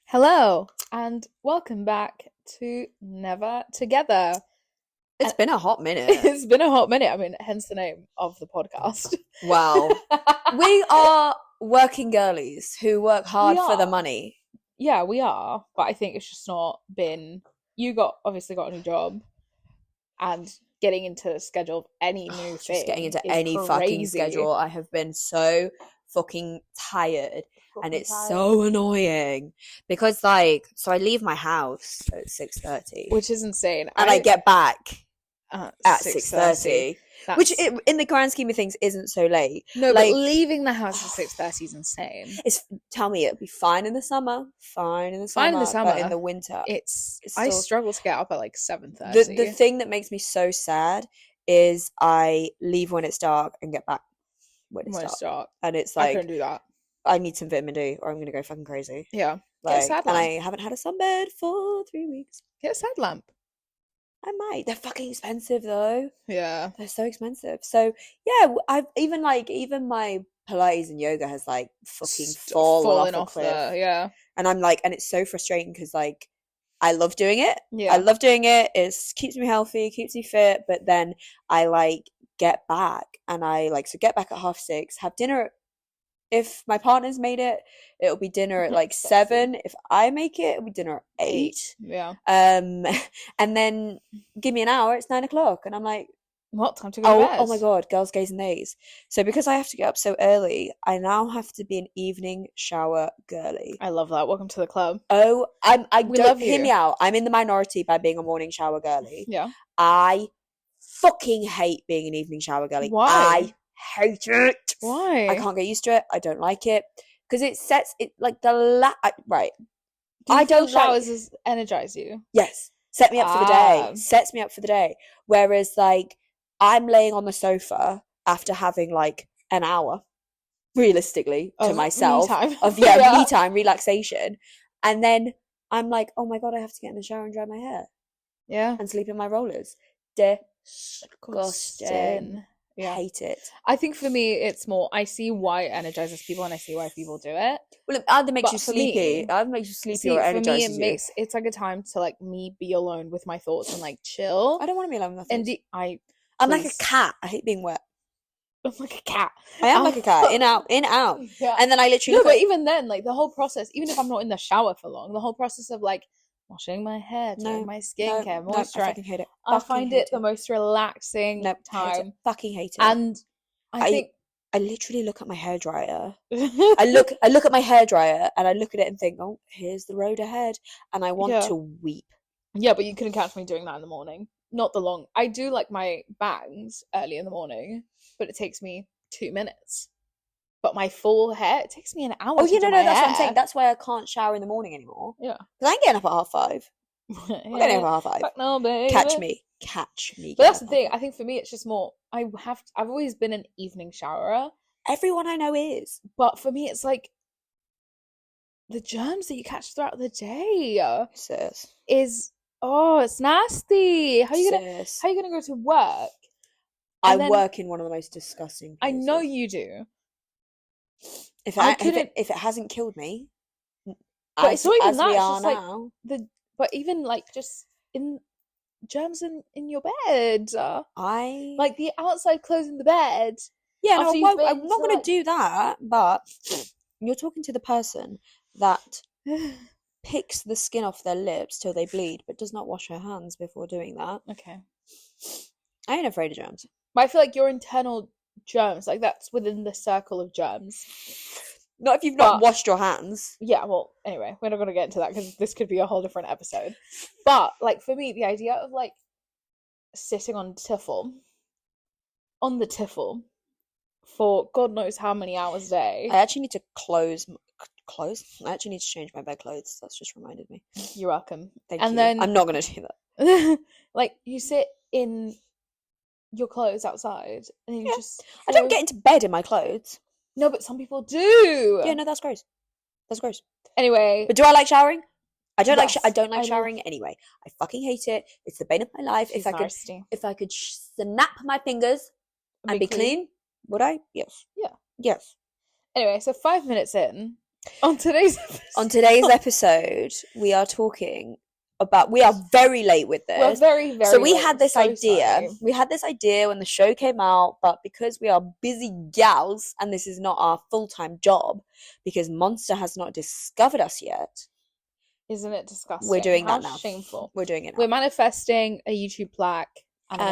Hello, and welcome back to Never Together. It's been a hot minute. It's been a hot minute. I mean, hence the name of the podcast. Wow. We are working girlies who work hard for the money. Yeah, we are. But I think it's just not been. You obviously got a new job, and getting into the schedule of any new thing. Just getting into is any crazy. fucking schedule. I have been so fucking tired. And it's so annoying because, so I leave my house at 6:30, which is insane, and I get back at 6:30, which in the grand scheme of things isn't so late. No, but leaving the house at 6:30 is insane. Tell me, it'll be fine in the summer, but in the winter, I struggle to get up at like 7:30. The thing that makes me so sad is I leave when it's dark and get back when it's dark, and it's like I couldn't do that. I need some vitamin D or I'm gonna go fucking crazy. Yeah. Get a sad lamp. And I haven't had a sunbed for 3 weeks. Get a sad lamp. I might. They're fucking expensive though. Yeah. They're so expensive. So yeah, I've even my Pilates and yoga has like fucking fallen off a cliff. Yeah. And I'm like, and it's so frustrating because like I love doing it. Yeah. I love doing it. It keeps me healthy, keeps me fit. But then I like get back and get back at 6:30, have dinner. If my partner's made it, it'll be dinner at like 7. If I make it, it'll be dinner at 8. Yeah. And then give me an hour, it's 9 o'clock. And I'm like, what? Time to go to bed? Oh my God, girls, gays and days. So because I have to get up so early, I now have to be an evening shower girly. I love that. Welcome to the club. Oh, hear me out. I'm in the minority by being a morning shower girly. Yeah. I fucking hate being an evening shower girly. Why? I hate it. Why? I can't get used to it. I don't like it because it sets it like right. I don't showers energize you. Yes, set me up for the day. Sets me up for the day. Whereas like I'm laying on the sofa after having like an hour, realistically, to myself me time, relaxation, and then I'm like, oh my God, I have to get in the shower and dry my hair. Yeah, and sleep in my rollers. Disgusting. Yeah. Hate it. I think for me it's more I see why it energizes people and I see why people do it. Well, it either makes you sleepy. Either makes you sleepy or energizes for me it's like a time to like me be alone with my thoughts and like chill. I don't want to be alone with my thoughts. And I'm like a cat. I hate being wet. I'm like a cat. I am like a cat. In out. Yeah. And then I literally but even then, like the whole process, even if I'm not in the shower for long, the whole process of like washing my hair, doing my skincare, moisturizer. I fucking hate it. I find it the most relaxing time. Hate it. Fucking hate it. And I think I literally look at my hairdryer. I look at my hairdryer and I look at it and think, oh, here's the road ahead, and I want to weep. Yeah, but you couldn't catch me doing that in the morning. Not the long. I do like my bangs early in the morning, but it takes me 2 minutes. But my full hair, it takes me an hour. Oh, that's what I'm saying. That's why I can't shower in the morning anymore. Yeah. Because I ain't getting up at 5:30. I'm getting up at 5:30. Fuck no, baby. Catch me. But that's the thing. I think for me, it's just more, I've always been an evening showerer. Everyone I know is. But for me, it's like, the germs that you catch throughout the day Sis. it's nasty. How are you gonna go to work? I work in one of the most disgusting places. I know you do. If it hasn't killed me, but it's not even that. We it's are just now. But even like just in germs in your bed. I like the outside closing the bed. Yeah, no, I'm not going to do that. But you're talking to the person that picks the skin off their lips till they bleed, but does not wash her hands before doing that. Okay. I ain't afraid of germs. But I feel like your internal germs, like that's within the circle of germs. Not if you've not washed your hands. Yeah, well, anyway, we're not going to get into that because this could be a whole different episode. But, like, for me, the idea of, like, sitting on the tiffle, for God knows how many hours a day. I actually need to close. I actually need to change my bed clothes. That's just reminded me. You're welcome. Thank you. Then I'm not going to do that. Like, you sit in your clothes outside, and you just... I don't get into bed in my clothes. No, but some people do. Yeah, no, that's gross. That's gross. Anyway, but do I like showering? I don't like showering anyway. I fucking hate it. It's the bane of my life. If I could snap my fingers and be clean, would I? Yes. Yeah. Yes. Anyway, so 5 minutes in, On today's episode, we are very late with this. We're very, very So we late. had this idea. Sorry. We had this idea when the show came out, but because we are busy gals and this is not our full-time job, because Monster has not discovered us yet. Isn't it disgusting? We're doing that now. Shameful. We're doing it now. We're manifesting a YouTube plaque and a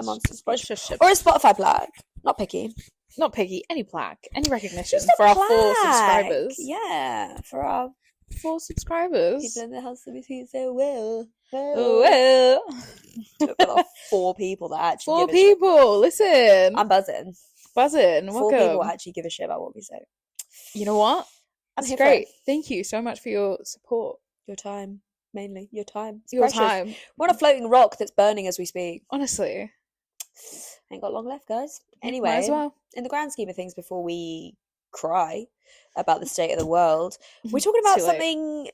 Monster sponsorship. Or a Spotify plaque. Not picky. Not picky. Any plaque. Any recognition for our 4 subscribers. Yeah, for our 4 subscribers. People in the house that we see so well. Well. For the 4 people that actually 4 people. Listen. I'm buzzing. Welcome. 4 people actually give a shit about what we say. You know what? That's great. Thank you so much for your support. Your time. Mainly. Your time. Your time. We're on a floating rock that's burning as we speak. Honestly. Ain't got long left, guys. Anyway, might as well. In the grand scheme of things, before we cry about the state of the world, we're talking about something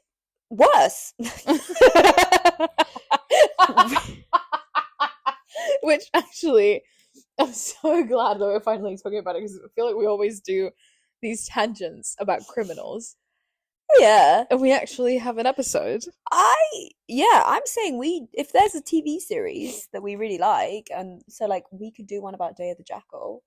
worse. Which actually, I'm so glad that we're finally talking about it, because I feel like we always do these tangents about criminals. Yeah. And we actually have an episode. I'm saying if there's a TV series that we really like, and so like we could do one about Day of the Jackal.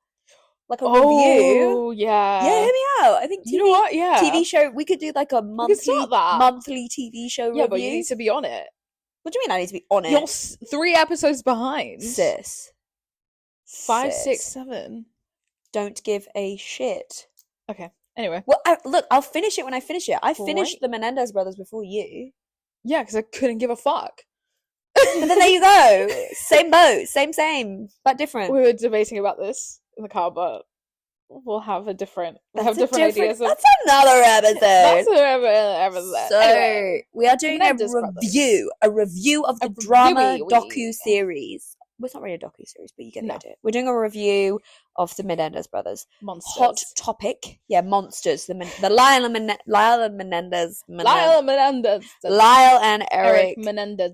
Like a review. Oh, yeah. Yeah, hear me out. I think you know what? Yeah. TV show, we could do like a monthly TV show review. Yeah, but you need to be on it. What do you mean I need to be on it? You're 3 episodes behind. Sis. 5, 6, 7. Don't give a shit. Okay. Anyway. Well, look, I'll finish it when I finish it. I finished the Menendez brothers before you. Yeah, because I couldn't give a fuck. But then there you go. Same boat. Same, but different. We were debating about this in the car, but we'll have different ideas. That's another episode. That's another episode. So anyway, we are doing a review of the drama docu-series. Well, it's not really a docu-series, but you get the idea. We're doing a review of the Menendez brothers. Monsters. Hot topic. Yeah, monsters. The Lyle and Menendez. Lyle and Erik Menendez.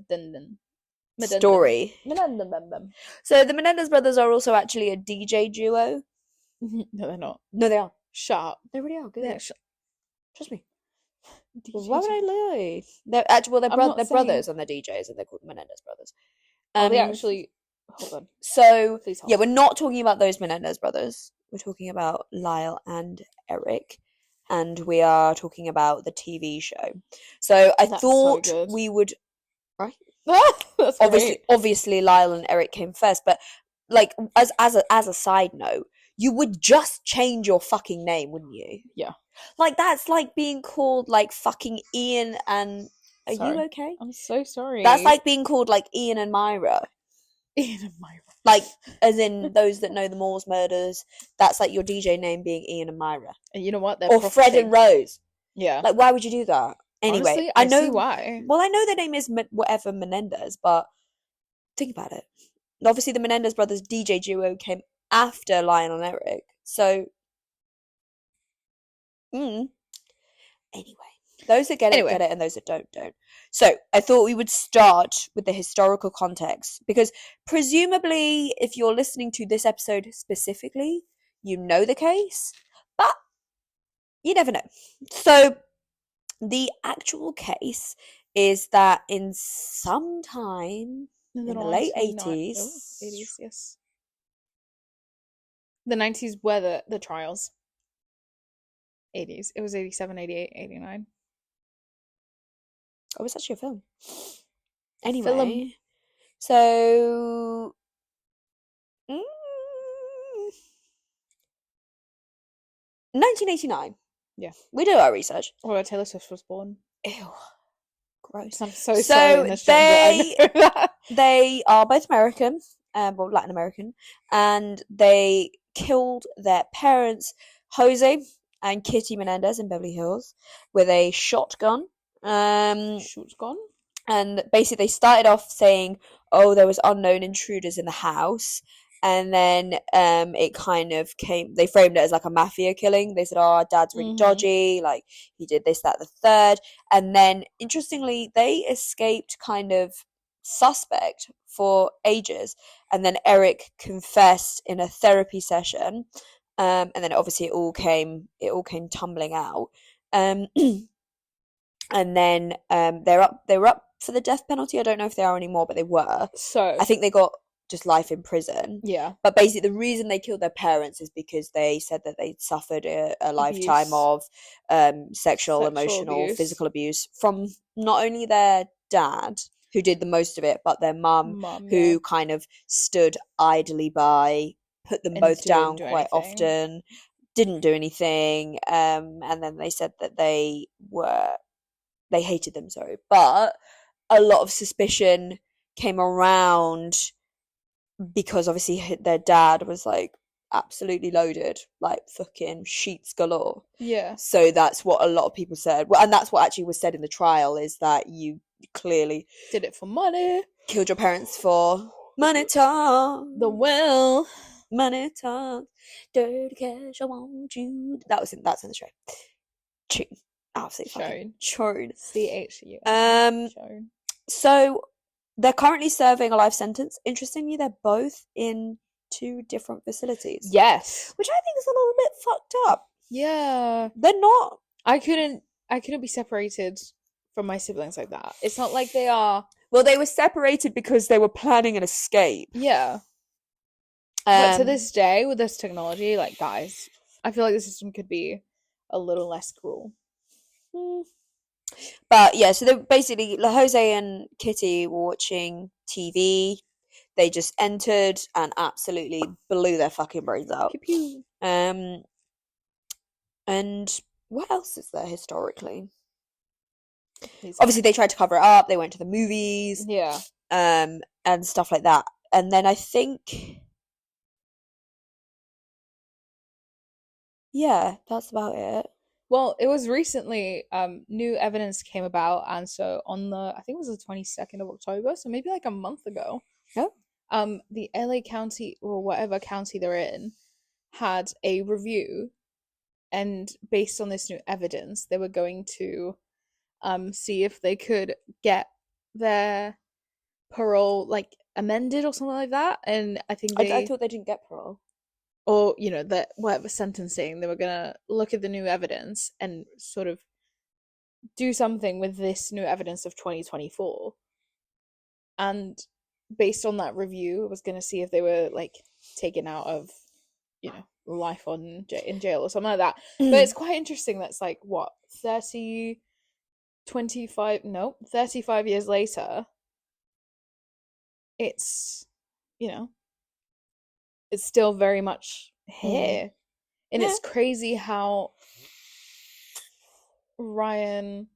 Story. Menendez. So the Menendez brothers are also actually a DJ duo. No, they're not. No, they are. Shut up. They really are. Good. Trust me. Why would I lie? They're brothers and they're DJs, and they're called the Menendez brothers. They actually. Hold on. So we're not talking about those Menendez brothers. We're talking about Lyle and Erik, and we are talking about the TV show. So I thought we would, right? That's obviously Lyle and Erik came first, but like as a side note, you would just change your fucking name, wouldn't you? Yeah. Like that's like being called like fucking Ian and. Are you okay? I'm so sorry. That's like being called like Ian and Myra. Ian and Myra. Like, as in those that know the Moores murders, that's like your DJ name being Ian and Myra. And you know what? Or Fred and Rose. Yeah. Like, why would you do that? Anyway, honestly, I know see why. Well, I know their name is whatever Menendez, but think about it. Obviously, the Menendez brothers DJ duo came after Lionel and Erik. So, anyway. Those that get it, get it, and those that don't. So, I thought we would start with the historical context, because presumably, if you're listening to this episode specifically, you know the case, but you never know. So, the actual case is that in some time in the late 80s... 80s, yes. The 90s were the trials. 80s. It was 87, 88, 89. Oh, it's actually a film. Anyway, so 1989. Yeah, we do our research. Oh, Taylor Swift was born. Ew, gross. I'm so sorry. They are both American, well, Latin American, and they killed their parents, Jose and Kitty Menendez, in Beverly Hills with a shotgun. Shotgun? And basically they started off saying, oh, there was unknown intruders in the house, and then it kind of they framed it as like a mafia killing. They said, oh, our dad's really dodgy, like he did this, that, the third. And then interestingly, they escaped kind of suspect for ages, and then Erik confessed in a therapy session, and then obviously it all came tumbling out. And then they were up for the death penalty. I don't know if they are anymore, but they were. So I think they got just life in prison. Yeah. But basically the reason they killed their parents is because they said that they'd suffered a lifetime of sexual, emotional, abuse. physical abuse from not only their dad, who did the most of it, but their mum who kind of stood idly by, put them both down quite often, didn't do anything. And then they said that they hated them, sorry. But a lot of suspicion came around because obviously their dad was like absolutely loaded, like fucking sheets galore. Yeah. So that's what a lot of people said. Well, and that's what actually was said in the trial, is that you clearly did it for money. Killed your parents for money talk. The will. Money talk. Dirty cash, I want you. That's in the show. Tune. Absolutely fucking CHU. So they're currently serving a life sentence. Interestingly, they're both in 2 different facilities. Yes. Which I think is a little bit fucked up. Yeah. They're not. I couldn't be separated from my siblings like that. It's not like they are. Well, they were separated because they were planning an escape. Yeah. But to this day, with this technology, like, guys, I feel like the system could be a little less cruel. But yeah, so they're basically, Jose and Kitty were watching TV. They just entered and absolutely blew their fucking brains out. Pew pew. And what else is there historically? Obviously, they tried to cover it up. They went to the movies. Yeah. And stuff like that. And then I think, yeah, that's about it. Well, it was recently, new evidence came about, and so on I think it was the 22nd of October, so maybe like a month ago. Oh. The LA County, or whatever county they're in, had a review, and based on this new evidence, they were going to see if they could get their parole like amended or something like that. And I think I thought they didn't get parole. Or, you know, that whatever sentencing, they were gonna look at the new evidence and sort of do something with this new evidence of 2024. And based on that review, I was gonna see if they were like taken out of, you know, life in jail or something like that. But it's quite interesting that's like, what, 35 years later, it's, you know, it's still very much here. And it's crazy how Ryan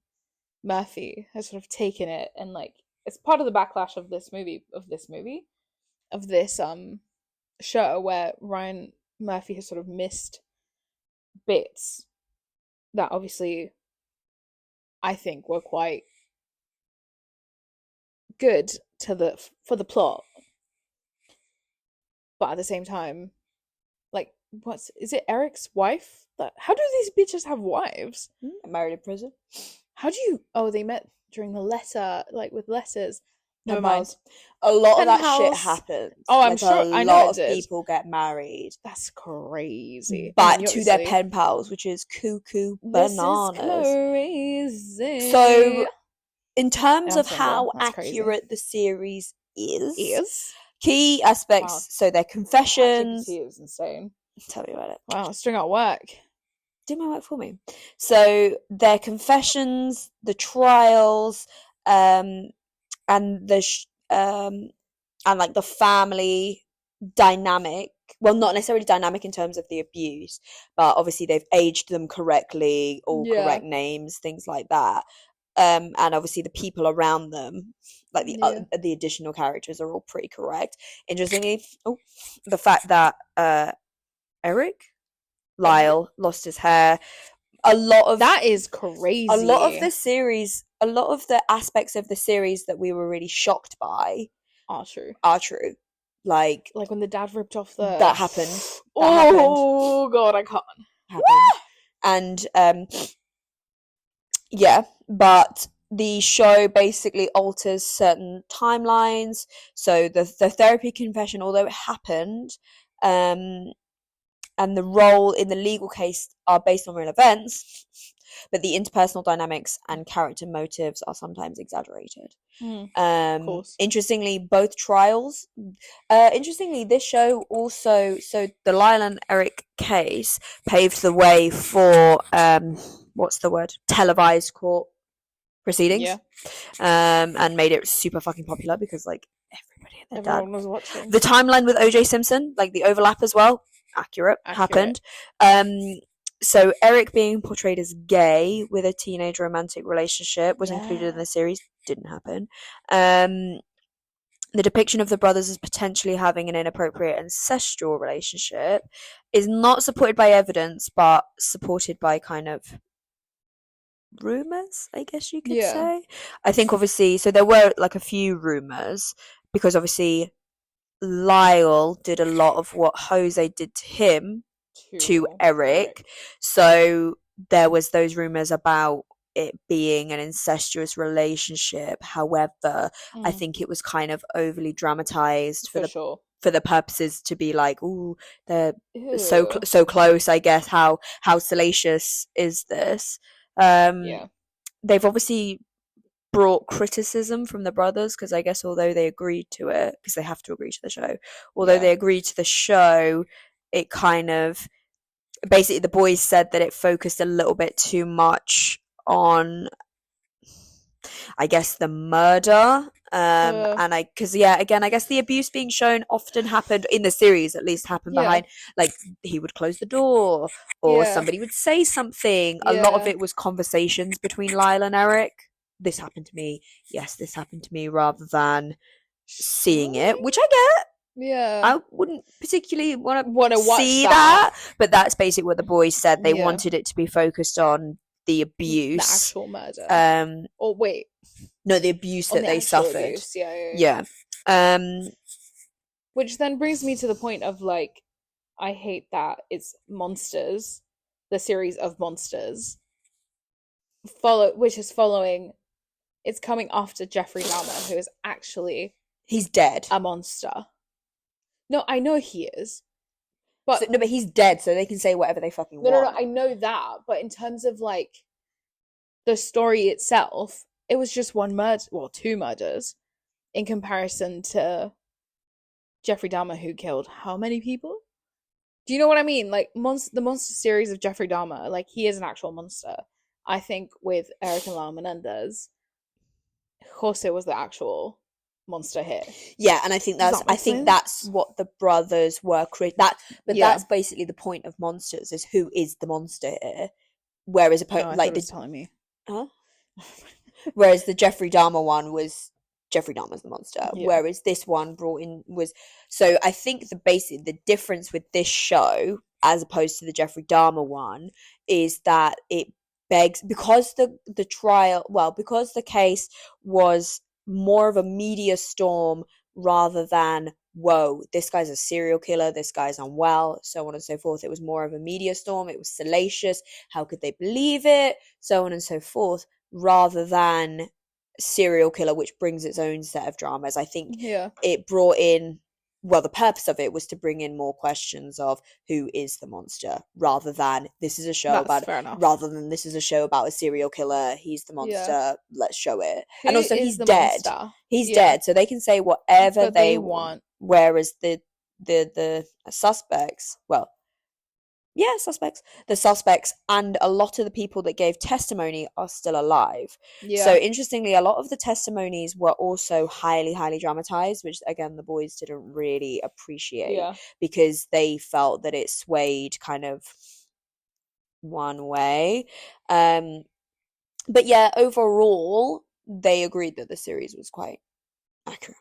Murphy has sort of taken it, and like, it's part of the backlash of this show, where Ryan Murphy has sort of missed bits that obviously I think were quite good for the plot. But at the same time, like, is it Eric's wife? How do these bitches have wives? Married in prison. How do you? Oh, they met during the letter, like with letters. Never mind. A lot of that shit happens. Oh, I'm sure. I know a lot of people get married. That's crazy. But to their pen pals, which is cuckoo bananas. This is crazy. So, in terms of how accurate the series is key aspects. Wow. So their confessions. ChatGPT is insane. Tell me about it. Wow, string out work. Do my work for me. So their confessions, the trials, and like the family dynamic. Well, not necessarily dynamic in terms of the abuse, but obviously they've aged them correctly, all correct names, things like that. And obviously the people around them, like the additional characters, are all pretty correct. Interestingly, the fact that Erik Lyle lost his hair. A lot of that is crazy. A lot of the aspects of the series that we were really shocked by are true. Like when the dad ripped off that happened. God, I can't. And but the show basically alters certain timelines. So the therapy confession, although it happened, and the role in the legal case are based on real events, but the interpersonal dynamics and character motives are sometimes exaggerated. Of course. Interestingly, both trials. Interestingly, this show also, so the Lyle and Erik case paved the way for what's the word? Televised court proceedings. Yeah. And made it super fucking popular because like everyone was watching. The timeline with OJ Simpson, like the overlap as well, accurate. Happened. So Erik being portrayed as gay with a teenage romantic relationship was included in the series. Didn't happen. The depiction of the brothers as potentially having an inappropriate ancestral relationship is not supported by evidence, but supported by kind of rumors, I guess you could say. I think obviously, so there were like a few rumors because obviously Lyle did a lot of what Jose did to him to Erik. So there was those rumors about it being an incestuous relationship. However, I think it was kind of overly dramatized for the purposes to be like, ooh, they're so close. I guess how salacious is this? They've obviously brought criticism from the brothers because I guess although they agreed to it, because they have to agree to the show, they agreed to the show, it kind of basically the boys said that it focused a little bit too much on, I guess, the murder. And I guess the abuse being shown often happened in the series, at least happened behind, like he would close the door or somebody would say something. A lot of it was conversations between Lyle and Erik. This happened to me. Yes, this happened to me, rather than seeing it, which I get. Yeah. I wouldn't particularly want to see that, but that's basically what the boys said. They wanted it to be focused on the abuse, the actual murder. Or wait, no, the abuse that they suffered. Abuse. Yeah. Which then brings me to the point of like, I hate that it's Monsters, the series of Monsters, which is following. It's coming after Jeffrey Dahmer, who is actually he's dead, a monster. No, I know he is. But but he's dead, so they can say whatever they fucking want. No, I know that. But in terms of like the story itself, it was just one murder, well, two murders, in comparison to Jeffrey Dahmer, who killed how many people? Do you know what I mean? Like the monster series of Jeffrey Dahmer, like he is an actual monster. I think with Erik and Lyle Menendez, Jose was the actual monster here. Yeah, and I think that's what the brothers were that's basically the point of Monsters, is who is the monster here. Whereas telling me. Huh? Whereas the Jeffrey Dahmer one was Jeffrey Dahmer's the monster. Yeah. Whereas this one brought in was, so I think the difference with this show as opposed to the Jeffrey Dahmer one is that it begs, because the trial, well, because the case was more of a media storm rather than, whoa, this guy's a serial killer, this guy's unwell, so on and so forth. It was more of a media storm. It was salacious. How could they believe it? So on and so forth, rather than serial killer, which brings its own set of dramas. I think it brought in, well, the purpose of it was to bring in more questions of who is the monster, rather than this is a show this is a show about a serial killer, he's the monster, let's show it. And also he's dead. He's dead, so they can say whatever they want. Whereas the suspects, the suspects and a lot of the people that gave testimony are still alive. So interestingly, a lot of the testimonies were also highly, highly dramatized, which again the boys didn't really appreciate because they felt that it swayed kind of one way. But yeah, overall they agreed that the series was quite accurate.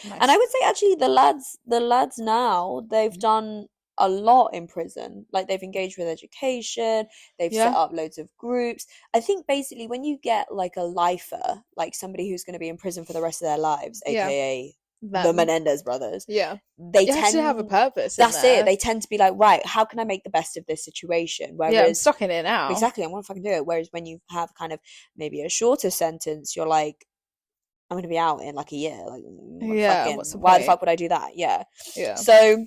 Nice. And I would say actually the lads now, they've done a lot in prison. Like they've engaged with education, they've set up loads of groups. I think basically when you get like a lifer, like somebody who's going to be in prison for the rest of their lives, aka the Menendez brothers, they tend to have a purpose. That's it. They tend to be like, right, how can I make the best of this situation? Whereas, I'm stuck in it now. Exactly, I want to fucking do it. Whereas when you have kind of maybe a shorter sentence, you're like, I'm going to be out in like a year. Like, why the fuck would I do that? Yeah. So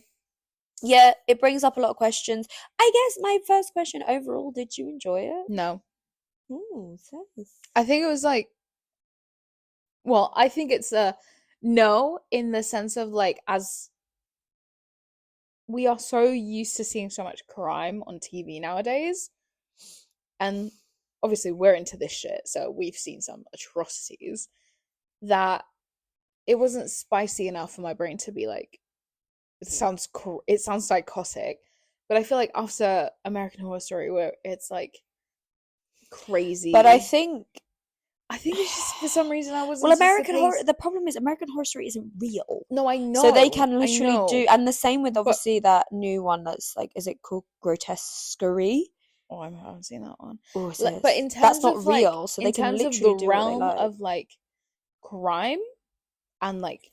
Yeah, it brings up a lot of questions. I guess my first question overall, did you enjoy it? No. Ooh, I think it was like, well, I think it's a no in the sense of like, as we are so used to seeing so much crime on TV nowadays, and obviously we're into this shit, so we've seen some atrocities, that it wasn't spicy enough for my brain to be like, it sounds psychotic, but I feel like after American Horror Story, where it's like crazy, but I think it's just for some reason I was well, American Horror. anticipating. The problem is American Horror Story isn't real. No, I So they know, can I literally do, know, and the same with but obviously that new one that's like, is it called Grotesquerie? oh, I haven't seen that one. Oh, it But is. in That's terms not of like, real, so in they can terms of the literally do what they realm like. of like crime and like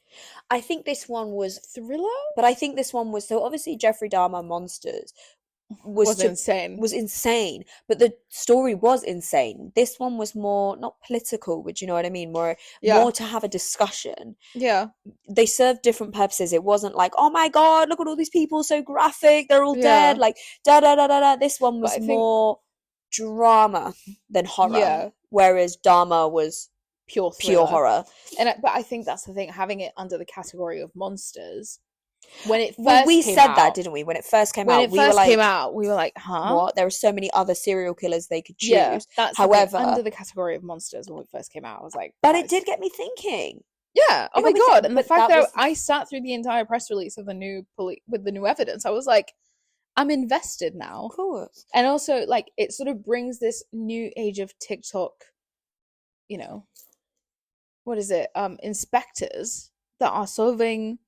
I think this one was, thriller, but I think this one was, so obviously Jeffrey Dahmer Monsters was insane. was insane, but the story was insane. This one was more not political, but you know what I mean, more Yeah, to have a discussion. yeah, They served different purposes. It wasn't like, oh my god, look at all these people, so graphic, they're all dead, yeah. like da da da da da. This one But was I think, more drama than horror, yeah, whereas Dahmer was pure pure thriller. horror. But I think that's the thing, having it under the category of monsters. When it Well, first we came said that, out, didn't we? When it first came when out, it we were first came like, out, we were like, huh? what? There are so many other serial killers they could Yeah, choose. that's the thing. However, Under the category of monsters when it first came out, I was like, but it did guys. get me thinking. Yeah. Oh It my got me God. And the but fact that that was I sat through the entire press release of the new with the new evidence, I was like, I'm invested now. cool. And also, like, it sort of brings this new age of TikTok, you know, what is it? Inspectors that are solving,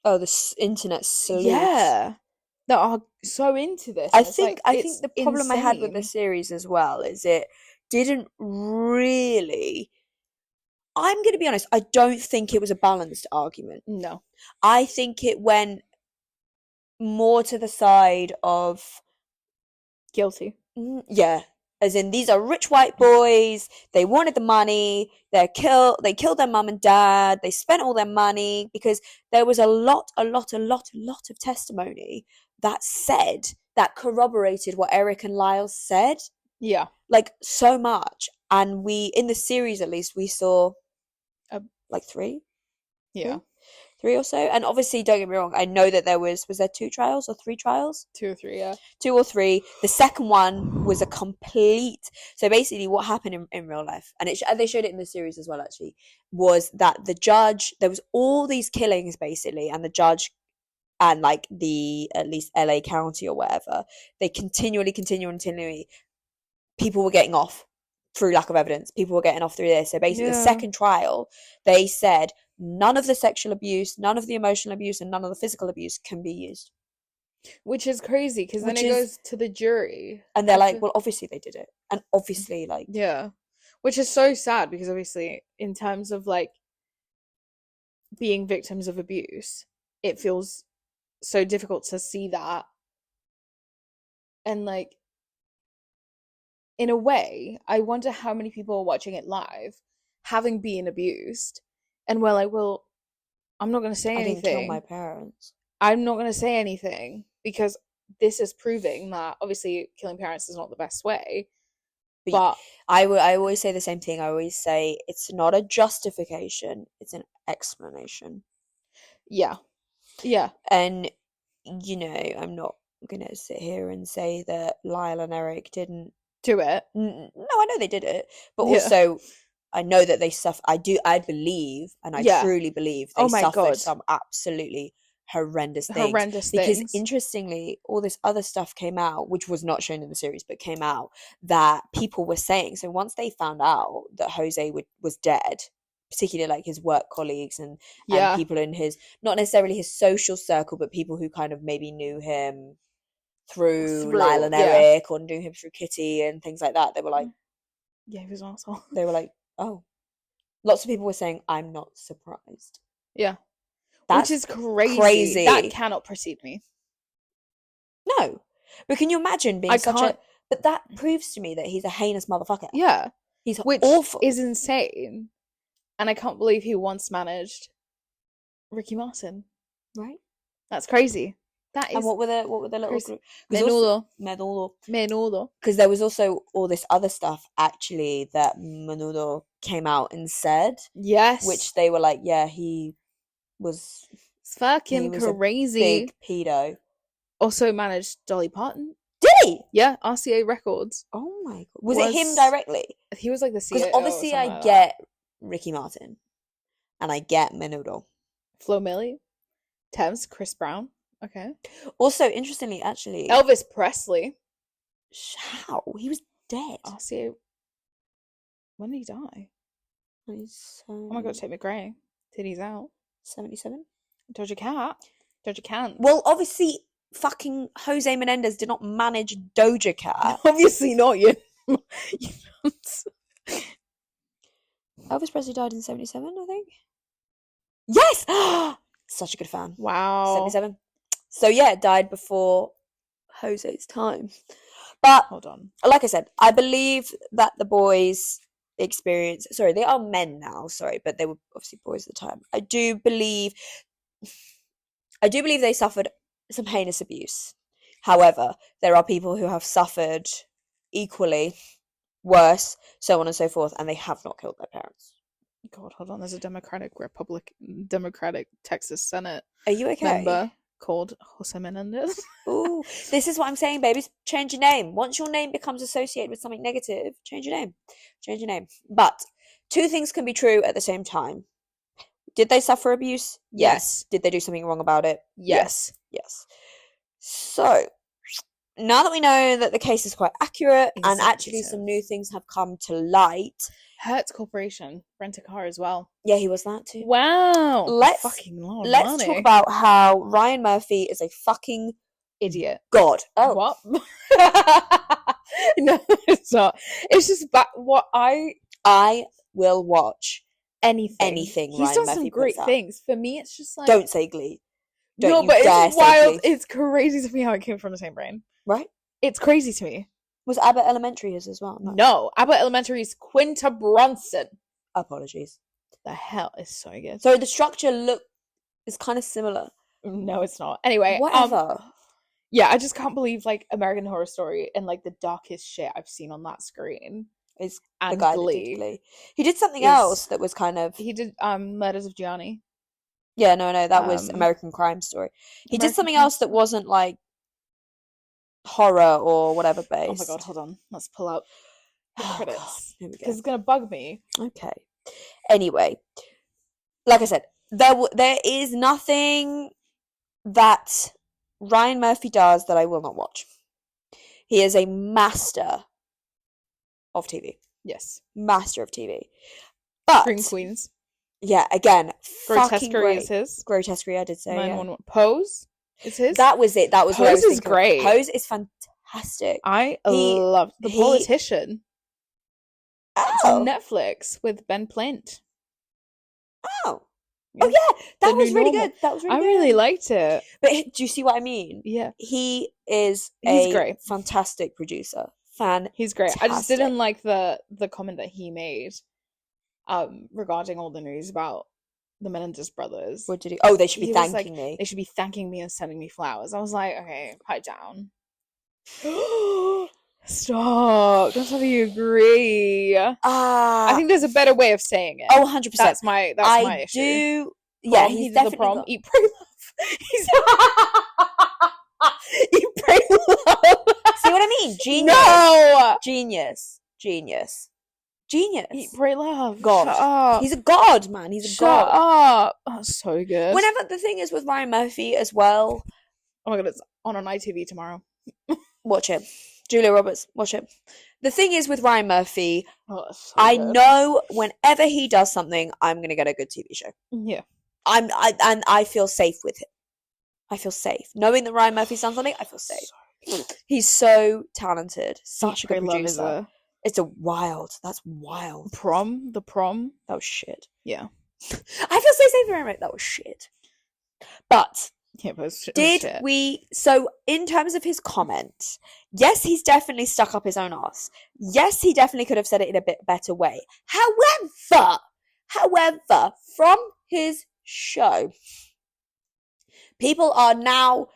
Oh, the internet sleuths. yeah, that are so into this. And it's like, I think it's the problem I had with the insane. series as well is it didn't really. I'm going to be honest. I don't think it was a balanced argument. No. I think it went more to the side of Guilty. yeah, as in these are rich white boys. They wanted the money. They killed their mum and dad. They spent all their money because there was a lot of testimony that said that corroborated what Erik and Lyle said. Yeah. Like so much. And we in the series at least we saw like three. Yeah. Three or so. And obviously, don't get me wrong, I know that there was there 2 trials or 3 trials? 2 or 3, yeah. 2 or 3. The second one was a complete. So basically, what happened in real life, and they showed it in the series as well, actually, was that the judge, there was all these killings basically, and the judge and like the at least LA County or whatever, they continually, people were getting off through lack of evidence. People were getting off through this. So basically, the second trial, they said none of the sexual abuse, none of the emotional abuse, and none of the physical abuse can be used. Which is crazy because then it goes to the jury. And they're like, well, obviously they did it. And obviously, like. Yeah. Which is so sad because obviously, in terms of like being victims of abuse, it feels so difficult to see that. And like, in a way, I wonder how many people are watching it live, having been abused, and we're like, well, I'm not going to say anything. I didn't kill my parents. I'm not going to say anything because this is proving that obviously killing parents is not the best way. But I always say the same thing. I always say it's not a justification, it's an explanation. Yeah. Yeah. And, you know, I'm not going to sit here and say that Lyle and Erik didn't do it. No, I know they did it. But also, I know that they suffer. I believe, and I truly believe they suffered some absolutely horrendous things. Because interestingly, all this other stuff came out, which was not shown in the series, but came out that people were saying. So once they found out that Jose was dead, particularly like his work colleagues and people in his, not necessarily his social circle, but people who kind of maybe knew him through Lyle and Erik or knew him through Kitty and things like that, they were like, yeah, he was an asshole. They were like, oh. Lots of people were saying, I'm not surprised. Yeah. Which is crazy. That cannot precede me. No. But can you imagine being but that proves to me that he's a heinous motherfucker. Yeah. He's awful. Is insane. And I can't believe he once managed Ricky Martin. Right? That's crazy. That is. And what were the little group? Menudo. Because there was also all this other stuff actually that Menudo came out and said. Yes. Which they were like, yeah, he was. It's fucking crazy. Big pedo. Also managed Dolly Parton. Did he? Yeah, RCA Records. Oh my god. Was it him directly? He was like the CEO. Because obviously I get Ricky Martin. And I get Menudo. Flo Milli. Thames. Chris Brown. Okay. Also, interestingly, actually... Elvis Presley. How? He was dead. RCA... When did he die? Oh my god, Tate McRae. Titties out. 77? Doja Cat. Doja Cat. Well, obviously, fucking Jose Menendez did not manage Doja Cat. Obviously not. You Elvis Presley died in 77, I think. Yes! Such a good fan. Wow. 77. So yeah, died before Jose's time. But hold on. Like I said, I believe that the boys experience, sorry, they are men now, sorry, but they were obviously boys at the time. I do believe they suffered some heinous abuse. However, there are people who have suffered equally worse, so on and so forth, and they have not killed their parents. God, hold on. There's a Democratic Texas Senate Are you okay? member called Jose Menendez. Ooh, this is what I'm saying, babies. Change your name. Once your name becomes associated with something negative, change your name. Change your name. But two things can be true at the same time. Did they suffer abuse? Yes. Did they do something wrong about it? Yes. Yes. So, now that we know that the case is quite accurate and actually some new things have come to light. Hertz Corporation rent a car as well. Yeah, he was that too. Wow. Let's talk about how Ryan Murphy is a fucking idiot. God. Oh. What? No, it's not. It's just what I will watch anything. He's done some great things. For me, it's just like, don't say Glee. No, but it's wild. It's crazy to me how it came from the same brain. Right? It's crazy to me. Was Abbott Elementary his as well? No, Abbott Elementary is Quinta Brunson. Apologies. The hell is so good. So the structure is kind of similar. No, it's not. Anyway, whatever. Yeah, I just can't believe like American Horror Story and like the darkest shit I've seen on that screen is the guy that did Glee. He did something else that was kind of. He did Murders of Gianni. Yeah, no, that was American Crime Story. He did something else that wasn't like horror or whatever based. Oh my god, hold on. Let's pull out the credits. Because it's gonna bug me. Okay. Anyway, like I said, there is nothing that Ryan Murphy does that I will not watch. He is a master of TV. Yes. Master of TV. But Scream Queens. Yeah, again, Grotesquerie is his. Grotesquerie, I did say. 911. Pose is his. That was it. That was Pose what I was is great. Pose is fantastic. I love The Politician. Oh. It's on Netflix with Ben Platt. Oh. Yeah. Oh yeah, that was really good. That was really good. I really liked it. But do you see what I mean? Yeah. He's great. Fantastic producer. He's great. I just didn't like the comment that he made regarding all the news about the Menendez brothers. What did he? Oh, they should be thanking me. They should be thanking me and sending me flowers. I was like, okay, pipe down. Stop. Don't tell me you agree. I think there's a better way of saying it. Oh, 100%. That's my issue. Yeah, he's definitely the prom. Eat, pray, love. Eat, pray, love. See what I mean? Genius. No. Genius. Eat, pray, love. God. Shut up. He's a god, man. He's a god. Shut up. Oh, so good. Whenever the thing is with Ryan Murphy as well. Oh my god, it's on ITV tomorrow. Watch it. Julia Roberts, watch it. The thing is with Ryan Murphy, I know whenever he does something, I'm going to get a good TV show. Yeah. I feel safe with him. I feel safe. Knowing that Ryan Murphy's done something, I feel safe. He's so talented. Such a good producer. It's that's wild. The prom. That was shit. Yeah. I feel so safe with Ryan Murphy. That was shit. But yeah, so in terms of his comment, yes, he's definitely stuck up his own ass. Yes, he definitely could have said it in a bit better way. However, from his show, people are now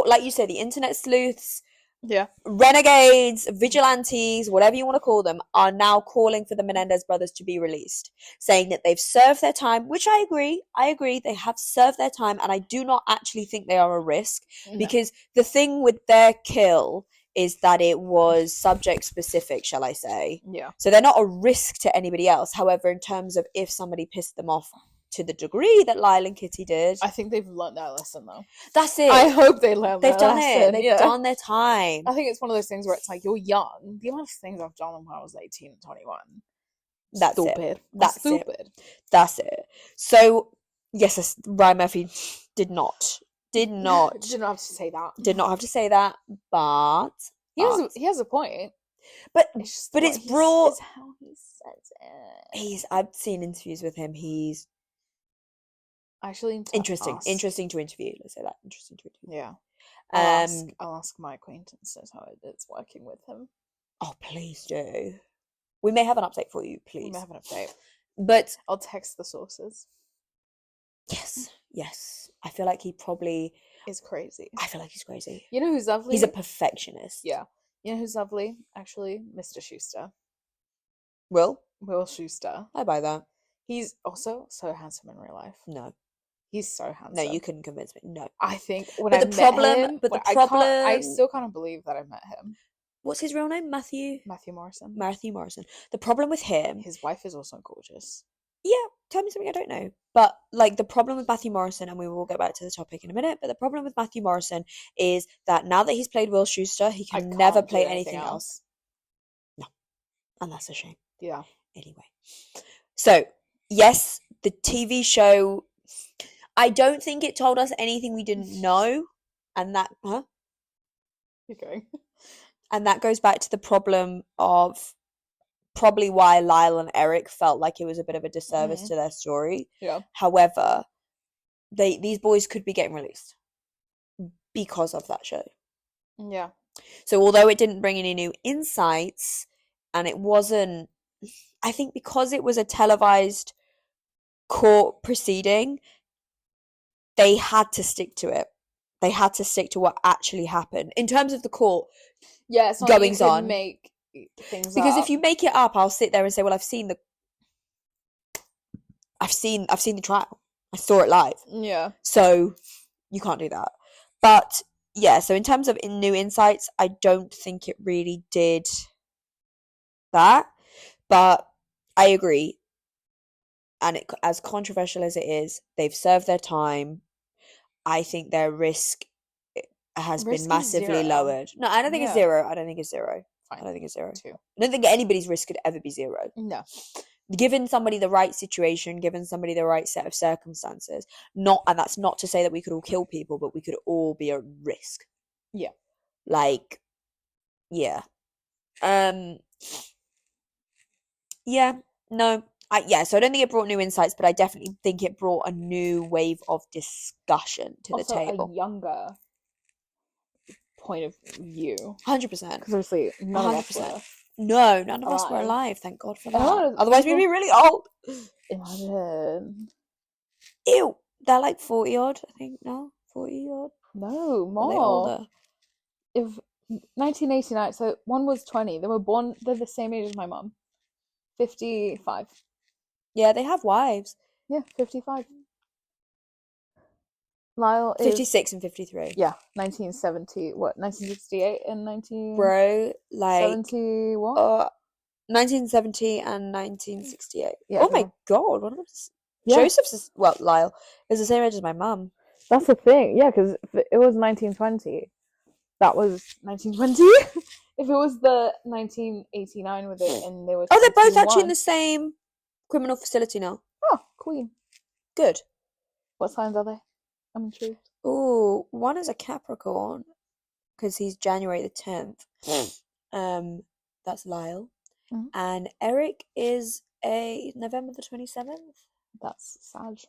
like you said, the internet sleuths, yeah, renegades, vigilantes, whatever you want to call them, are now calling for the Menendez brothers to be released, saying that they've served their time, which I agree, they have served their time, and I do not actually think they are a risk, because the thing with their kill is that it was subject specific, shall I say. Yeah. So they're not a risk to anybody else. However, in terms of if somebody pissed them off to the degree that Lyle and Kitty did, I think they've learned that lesson, though. That's it. I hope they learned They've that done lesson. it. They've done their time. I think it's one of those things where it's like, you're young. The amount of things I've done when I was 18 and 21. That's stupid. It. That's stupid. It. That's it. So, yes, Ryan Murphy did not didn't have to say that. Did not have to say that, but he has a point. But it's brought. It's how he says it. I've seen interviews with him. He's actually interesting to interview. Let's say that, interesting to interview. Yeah. I'll ask my acquaintances how it's working with him. Oh, please do. We may have an update for you, please. We may have an update. But I'll text the sources. Yes. I feel like he probably is crazy. I feel like he's crazy. You know who's lovely? He's a perfectionist. Yeah. You know who's lovely? Actually, Mr. Schuster. Will Schuster. I buy that. He's also so handsome in real life. No. He's so handsome. No, you couldn't convince me. No. I think I still can't believe that I met him. What's his real name? Matthew Morrison. Matthew Morrison. The problem with him... His wife is also gorgeous. Yeah, tell me something I don't know. But, like, the problem with Matthew Morrison, and we will get back to the topic in a minute, but the problem with Matthew Morrison is that now that he's played Will Schuster, he can never play anything else. No. And that's a shame. Yeah. Anyway. So, yes, the TV show... I don't think it told us anything we didn't know. And that... Huh? Keep going. And that goes back to the problem of probably why Lyle and Erik felt like it was a bit of a disservice to their story. Yeah. However, these boys could be getting released because of that show. Yeah. So although it didn't bring any new insights, and it wasn't, I think because it was a televised court proceeding, they had to stick to it. They had to stick to what actually happened in terms of the court. Yeah, it's not goings on. Make things because up. If you make it up, I'll sit there and say, "Well, I've seen the trial. I saw it live." Yeah. So you can't do that. But yeah, so in terms of new insights, I don't think it really did that. But I agree. And as controversial as it is, they've served their time. I think their risk has been massively lowered. No, I don't think it's zero. I don't think it's zero. Fine. I don't think it's zero. 2. I don't think anybody's risk could ever be zero. No. Given somebody the right situation, given somebody the right set of circumstances, and that's not to say that we could all kill people, but we could all be a risk. Yeah. Like, yeah. Yeah, no. So I don't think it brought new insights, but I definitely think it brought a new wave of discussion to the table. A younger point of view. 100%. Because obviously none of us were. No, none of us were alive, thank God for that. Otherwise we'd be really old. Imagine. Ew. They're like 40 odd, I think, no? 40 odd? No, more. Are they older? If 1989, so one was 20. They're the same age as my mum. 55. Yeah, they have wives. Yeah, 55. Lyle is 56 and 53. Yeah, 1970. What? 1968 and 19. Bro, like 70 what? 1970 and 1968. Yeah, oh my God! What was Joseph's? Lyle is the same age as my mum. That's the thing. Yeah, because it was 1920. That was 1920. If it was the 1989 with it, and they were. Oh, they're both actually in the same criminal facility now. Oh, queen. Good. What signs are they? I'm intrigued. Oh, one is a Capricorn because he's January the 10th. That's Lyle. Mm-hmm. And Erik is a November the 27th. That's Sag.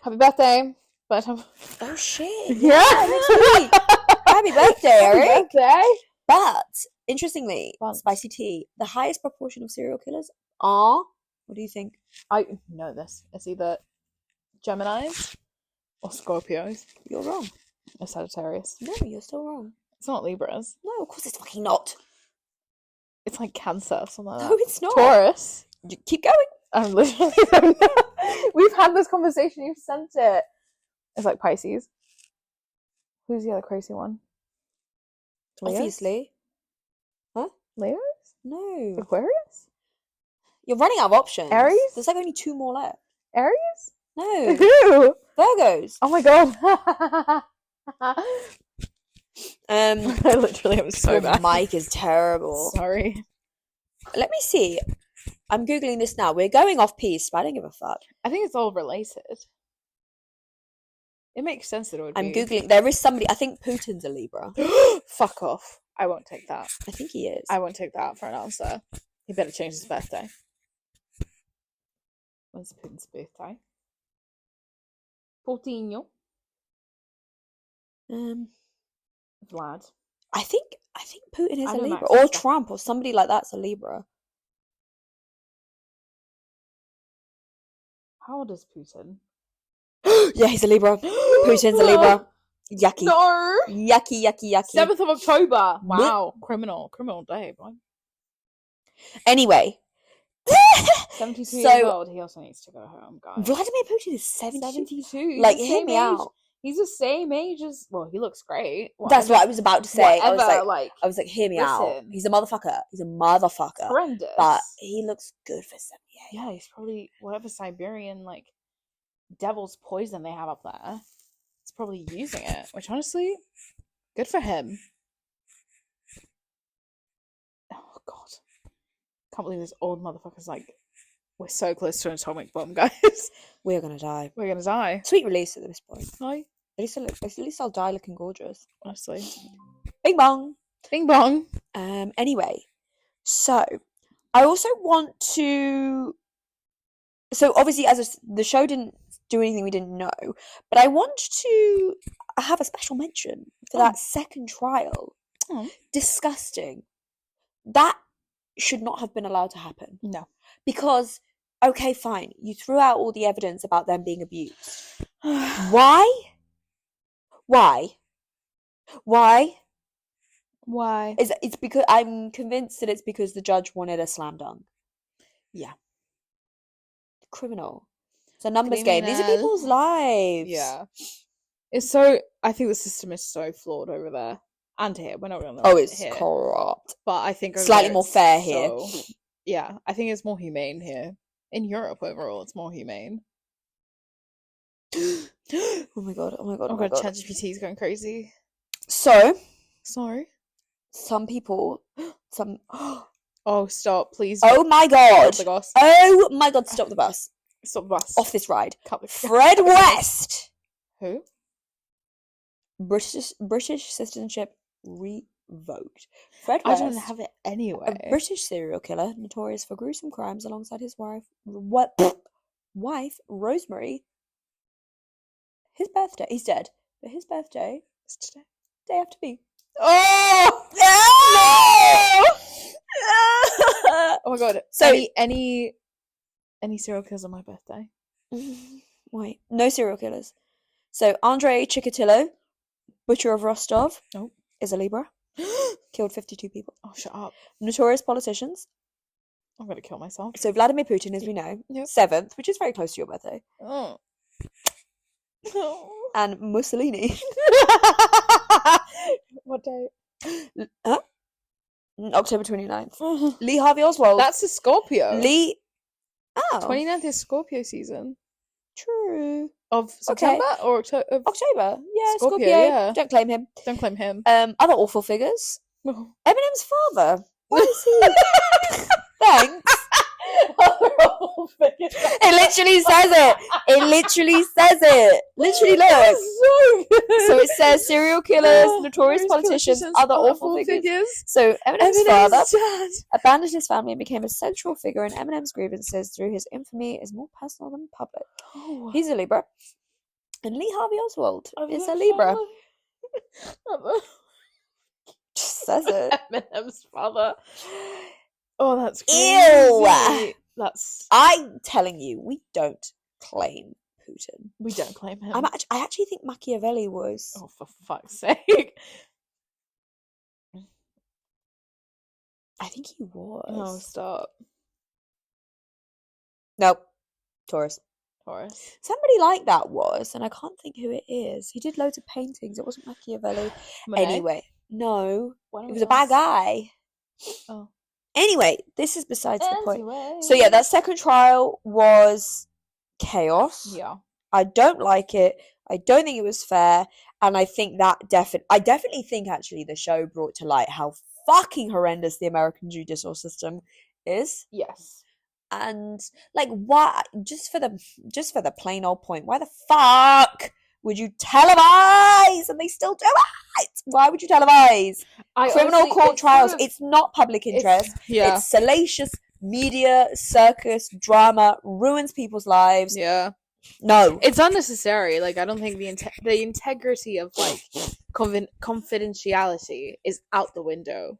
Happy birthday. But oh shit. Yeah. Happy birthday, Erik. Happy birthday. But interestingly, spicy tea, the highest proportion of serial killers are, what do you think? I know this. It's either Geminis or Scorpios. You're wrong. A Sagittarius. No, you're still wrong. It's not Libras. No, of course it's fucking not. It's like Cancer or something like that. No, it's not. Taurus. Keep going. I'm literally We've had this conversation. You've sent it. It's like Pisces. Who's the other crazy one? Leos? Obviously. Huh? Leos? No. Aquarius? You're running out of options. Aries? There's like only 2 more left. Aries? No. Who? Virgos. Oh my god. I literally am so bad. Mic is terrible. Sorry. Let me see. I'm Googling this now. We're going off piece, but I don't give a fuck. I think it's all related. It makes sense that it would I'm be. Googling. There is somebody. I think Putin's a Libra. Fuck off. I won't take that. I think he is. I won't take that for an answer. He better change his birthday. When's Putin's birthday? Portinho. Vlad. I think Putin is a Libra. Or Trump or somebody like that's a Libra. How old is Putin? Yeah, he's a Libra. Putin's a Libra. Yucky. No. Yucky. 7th of October. Wow. Criminal day, boy. Anyway. 72 years old. He also needs to go home, guys. Vladimir Putin is 72. Like, hear me out. He's the same age as. Well, he looks great. That's what I was about to say. Whatever, I was like, hear me out. He's a motherfucker. Horrendous. But he looks good for 78. Yeah, he's probably whatever Siberian like devil's poison they have up there. He's probably using it. Which honestly, good for him. Oh god, can't believe this old motherfucker's like. We're so close to an atomic bomb, guys. We're gonna die. We're gonna die. Sweet release at this point. Hi. At least I'll die looking gorgeous. Honestly. Bing bong. Bing bong. Anyway, so I also want to. So obviously, the show didn't do anything we didn't know, but I want to have a special mention for that second trial. Oh. Disgusting. That should not have been allowed to happen. No. Because, okay, fine, you threw out all the evidence about them being abused. Why? It's because I'm convinced that it's because the judge wanted a slam dunk. Yeah. Criminal. It's a numbers game. These are people's lives. Yeah. It's so. I think the system is so flawed over there and here. We're not really. Oh, it's corrupt. But I think slightly more fair here. Yeah, I think it's more humane here. In Europe overall, it's more humane. Oh my god! ChatGPT is going crazy. So, sorry. Some people, Oh, stop, please. Oh my god! Stop the bus. Oh my god! Stop the bus! Stop the bus! Off this ride. Fred West. Who? British citizenship revoked. Fred West. I don't have it anyway. A British serial killer notorious for gruesome crimes alongside his wife Rosemary. His birthday. He's dead, but his birthday is today. Day after me. Oh no! Oh my god. So any serial killers on my birthday? Wait, no serial killers. So Andrei Chikatilo, butcher of Rostov, is a Libra. Killed 52 people. Oh, shut up. Notorious politicians. I'm gonna kill myself. So Vladimir Putin, as we know, 7th, which is very close to your birthday. Oh. And Mussolini. What day? October 29th. Lee Harvey Oswald. That's a Scorpio. 29th is Scorpio season. True. Of September or October? October. Yeah, Scorpio. Yeah. Don't claim him. Other awful figures. Eminem's father. What is he? Thanks. It literally says it. Literally, look. So it says serial killers, notorious politicians, other awful figures. So Eminem's father abandoned his family and became a central figure in Eminem's grievances through his infamy is more personal than public. Oh. He's a Libra. And Lee Harvey Oswald is a Libra. Just says it. Eminem's father. Oh, that's crazy. Ew. I'm telling you, we don't claim Putin. We don't claim him. I actually think Machiavelli was. Oh, for fuck's sake. I think he was. Oh, stop. Nope. Taurus. Somebody like that was, and I can't think who it is. He did loads of paintings. It wasn't Machiavelli. Monet? Anyway, no. He was a bad guy. Oh. Anyway, this is besides the point. So yeah, that second trial was chaos. Yeah. I don't like it. I don't think it was fair. And I think that I definitely think actually the show brought to light how fucking horrendous the American judicial system is. Yes. And like, why? Just for the plain old point, why the fuck would you televise? And they still do it. Why would you televise criminal court trials? It's not public interest. It's salacious media circus drama, ruins people's lives. Yeah. No, it's unnecessary. Like, I don't think the integrity of like confidentiality is out the window.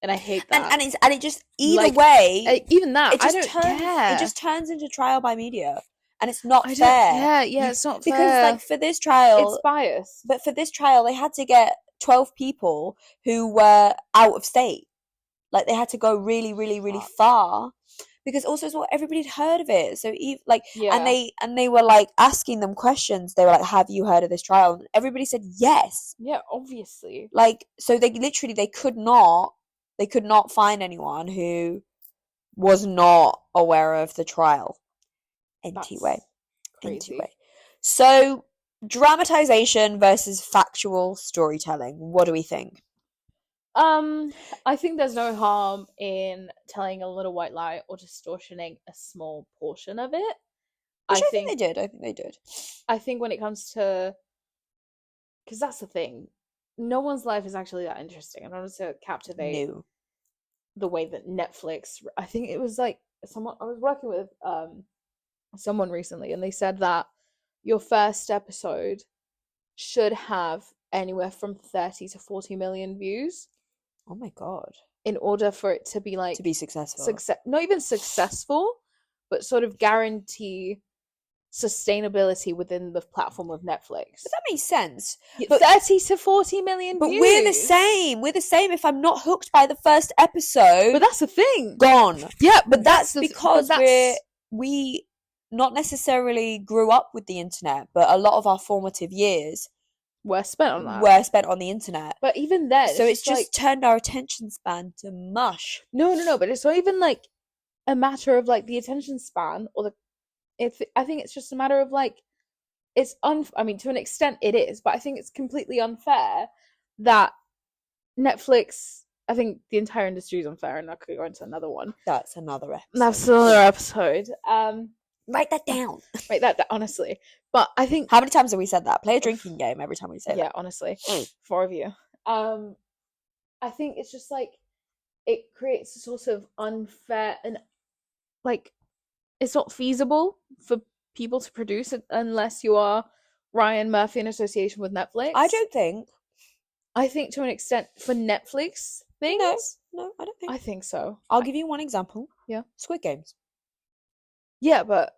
And I hate that. And it just either way, even that I don't care. It just turns into trial by media, and it's not fair. Yeah, it's not fair because like for this trial, it's biased. But for this trial, they had to get 12 people who were out of state. Like they had to go really, really, really far, because also it's what everybody had heard of it. So and they were like asking them questions. They were like, "Have you heard of this trial?" And everybody said yes. Yeah, obviously. Like, so they could not find anyone who was not aware of the trial. Anyway. So, dramatization versus factual storytelling. What do we think? I think there's no harm in telling a little white lie or distortioning a small portion of it. I think they did. I think when it comes to, because that's the thing, no one's life is actually that interesting. In order to captivate the way that Netflix, I think it was like I was working with someone recently, and they said that your first episode should have anywhere from 30 to 40 million views. Oh my god. In order for it to be like, to be successful. Not even successful, but sort of guarantee sustainability within the platform of Netflix. But that makes sense. But 30 to 40 million but views. We're the same. If I'm not hooked by the first episode, but that's the thing. Gone. Yeah, but that's because we not necessarily grew up with the internet, but a lot of our formative years were spent on that. Were spent on the internet. But even then, so it's just like, turned our attention span to mush. No, but it's not even like a matter of like the attention span or I think it's just a matter of like I mean, to an extent it is, but I think it's completely unfair that Netflix, I think the entire industry is unfair, and I could go into another one. That's another episode. Write that down. Honestly. But I think, how many times have we said that? Play a drinking game every time we say that. Yeah, honestly. 4 of you. I think it's just like it creates a sort of unfair, and like it's not feasible for people to produce it unless you are Ryan Murphy in association with Netflix. I don't think. I think to an extent for Netflix things. No, I don't think. I think so. I'll give you one example. Yeah. Squid Games. Yeah, but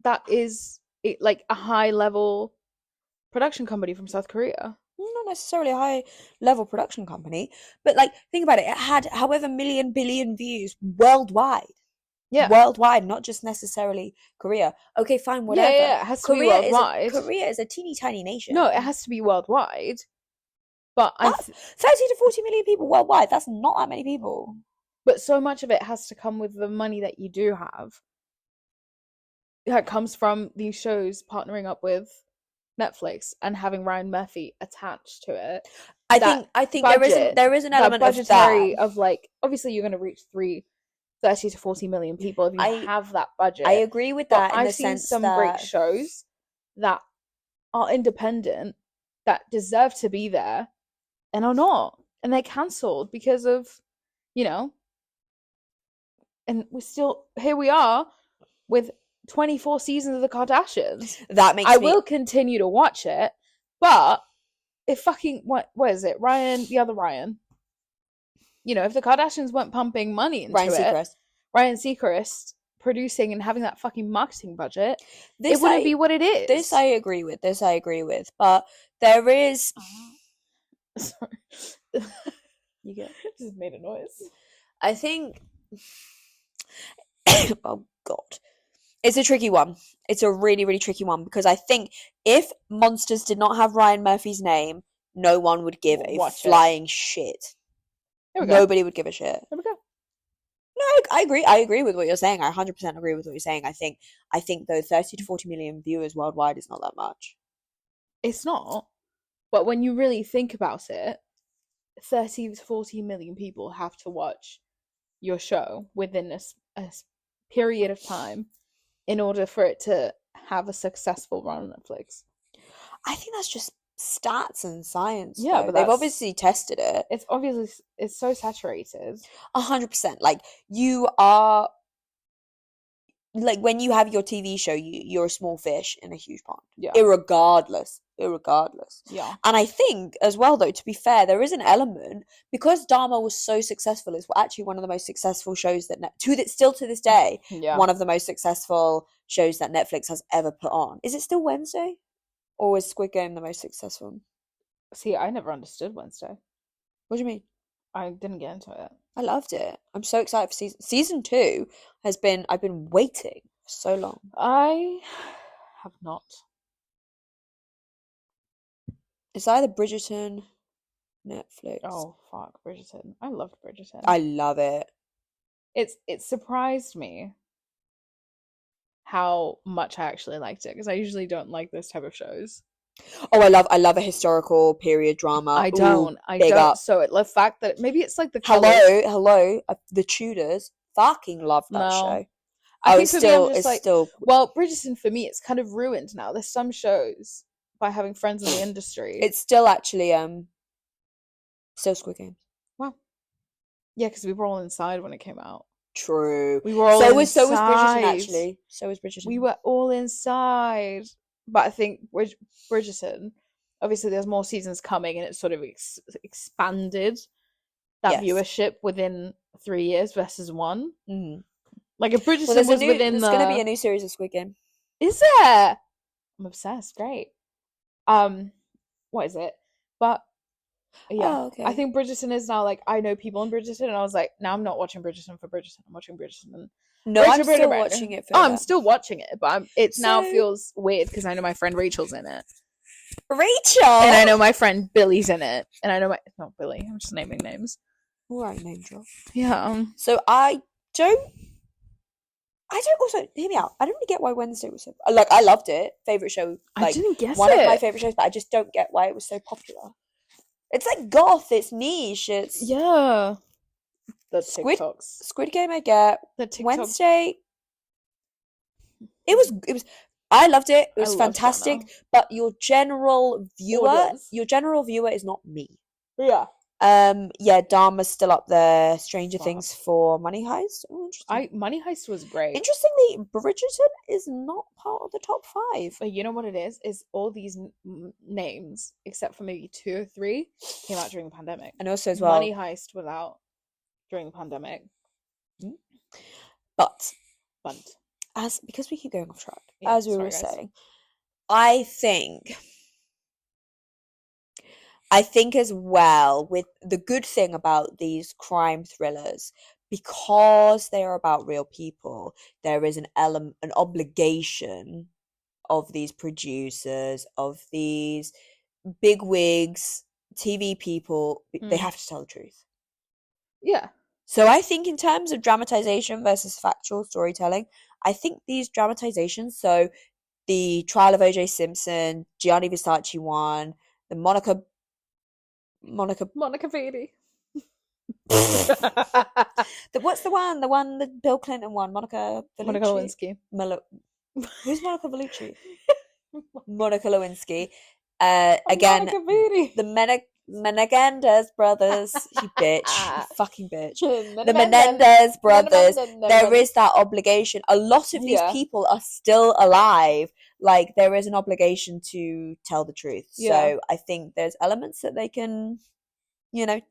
that is like a high level production company from South Korea. Not necessarily a high level production company, but like think about it. It had however million billion views worldwide. Yeah. Worldwide, not just necessarily Korea. Okay, fine, whatever. Yeah, it has to be worldwide. Korea is a teeny tiny nation. No, it has to be worldwide. But 30 to 40 million people worldwide. That's not that many people. But so much of it has to come with the money that you do have. That comes from these shows partnering up with Netflix and having Ryan Murphy attached to it. I think there is an element of budgetary of like, obviously you're going to reach 30 to 40 million people if you have that budget. I agree with that. I've seen some great shows that are independent that deserve to be there and are not, and they're cancelled because of, and here we are with 24 seasons of the Kardashians. That makes I will continue to watch it, but if fucking what is it, the other Ryan, if the Kardashians weren't pumping money into Ryan Seacrest producing and having that fucking marketing budget, it wouldn't be what it is. This I agree with. But there is... Sorry. You get just made a noise. I think... oh, God. It's a tricky one. It's a really, really tricky one, because I think if Monsters did not have Ryan Murphy's name, no one would give a flying shit. Nobody would give a shit. There we go. No, I agree. I agree with what you're saying. I 100% agree with what you're saying. I think though 30 to 40 million viewers worldwide is not that much. It's not. But when you really think about it, 30 to 40 million people have to watch your show within a period of time in order for it to have a successful run on Netflix. I think that's just stats and science. Yeah, but they've obviously tested it. It's so saturated. 100%. Like, you are, like, when you have your TV show, you're a small fish in a huge pond. Yeah. Irregardless. Yeah. And I think as well, though, to be fair, there is an element, because Dharma was so successful. It's actually one of the most successful shows that still to this day, one of the most successful shows that Netflix has ever put on. Is it still Wednesday? Or was Squid Game the most successful? See, I never understood Wednesday. What do you mean? I didn't get into it. I loved it. I'm so excited for season 2. I've been waiting for so long. I have not. It's either Bridgerton, Netflix. Oh fuck, Bridgerton. I loved Bridgerton. I love it. It surprised me how much I actually liked it, because I usually don't like those type of shows. Oh, I love a historical period drama. I don't. Up. So the fact that maybe it's like the hello, the Tudors. Fucking love that show. I think it's still. Well, Bridgerton for me, it's kind of ruined now. There's some shows by having friends in the industry. It's still actually still Squid Game. Wow. Yeah, because we were all inside when it came out. True. We were all inside. So was Bridgerton, actually. So was Bridgerton. We were all inside. But I think Bridgerton, obviously there's more seasons coming, and it's sort of expanded that viewership within 3 years versus 1. Mm-hmm. Like if Bridgerton was within there's going to be a new series of Squid Game. Is there? I'm obsessed. Great. What is it? But yeah, okay. I think Bridgerton is now like, I know people in Bridgerton, and I was like, now I'm not watching Bridgerton for Bridgerton. I'm watching Bridgerton. And no, I'm still watching it. I'm still watching it, but now feels weird because I know my friend Rachel's in it. Rachel, and I know my friend Billy's in it, and I know not Billy. I'm just naming names. All right, name drop. Yeah. So I don't also hear me out. I don't really get why Wednesday was so like. I loved it. Favorite show. Like, I didn't guess one of my favorite shows, but I just don't get why it was so popular. It's like goth. It's niche. It's the TikToks. Squid Game. I get the TikTok. Wednesday. It was. I loved it. It was fantastic. But your general viewer is not me. Yeah. Yeah, Dharma's still up there. Stranger Things for Money Heist. Oh, interesting. Money Heist was great. Interestingly, Bridgerton is not part of the top 5. But you know what it is? Is all these names, except for maybe 2 or 3, came out during the pandemic. And also as well, Money Heist was out during the pandemic. But because we keep going off track, as we were saying, I think as well, with the good thing about these crime thrillers, because they are about real people, there is an obligation of these producers, of these big wigs, TV people. They have to tell the truth. Yeah. So I think in terms of dramatization versus factual storytelling, I think these dramatizations, so the trial of O.J. Simpson, Gianni Versace one, the Monica Beatty. What's the one? The one the Bill Clinton one? Monica Lewinsky. Who's Monica Bellucci? Monica Lewinsky. Again, Monica Beatty. The Menendez brothers. You bitch. You fucking bitch. The Menendez brothers. There is that obligation. A lot of these people are still alive. Like, there is an obligation to tell the truth. So I think there's elements that they can,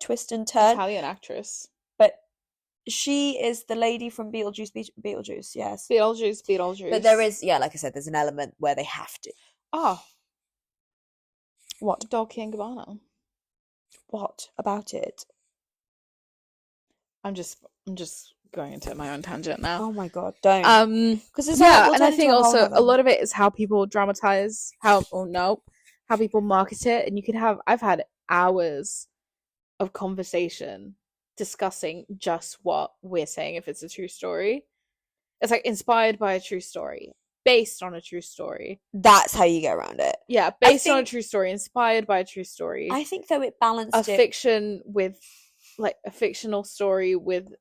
twist and turn. Italian actress. But She is the lady from Beetlejuice. Beetlejuice, yes. Beetlejuice. But there is, like I said, there's an element where they have to. Oh. What? Dolce & Gabbana. What about it? I'm just going into my own tangent now. Oh my god, don't. Because and I think also a lot of it is how people dramatize how people market it, and I've had hours of conversation discussing just what we're saying if it's a true story. It's like inspired by a true story, based on a true story. That's how you get around it. Yeah, based on a true story, inspired by a true story. I think though it balanced fiction with like a fictional story with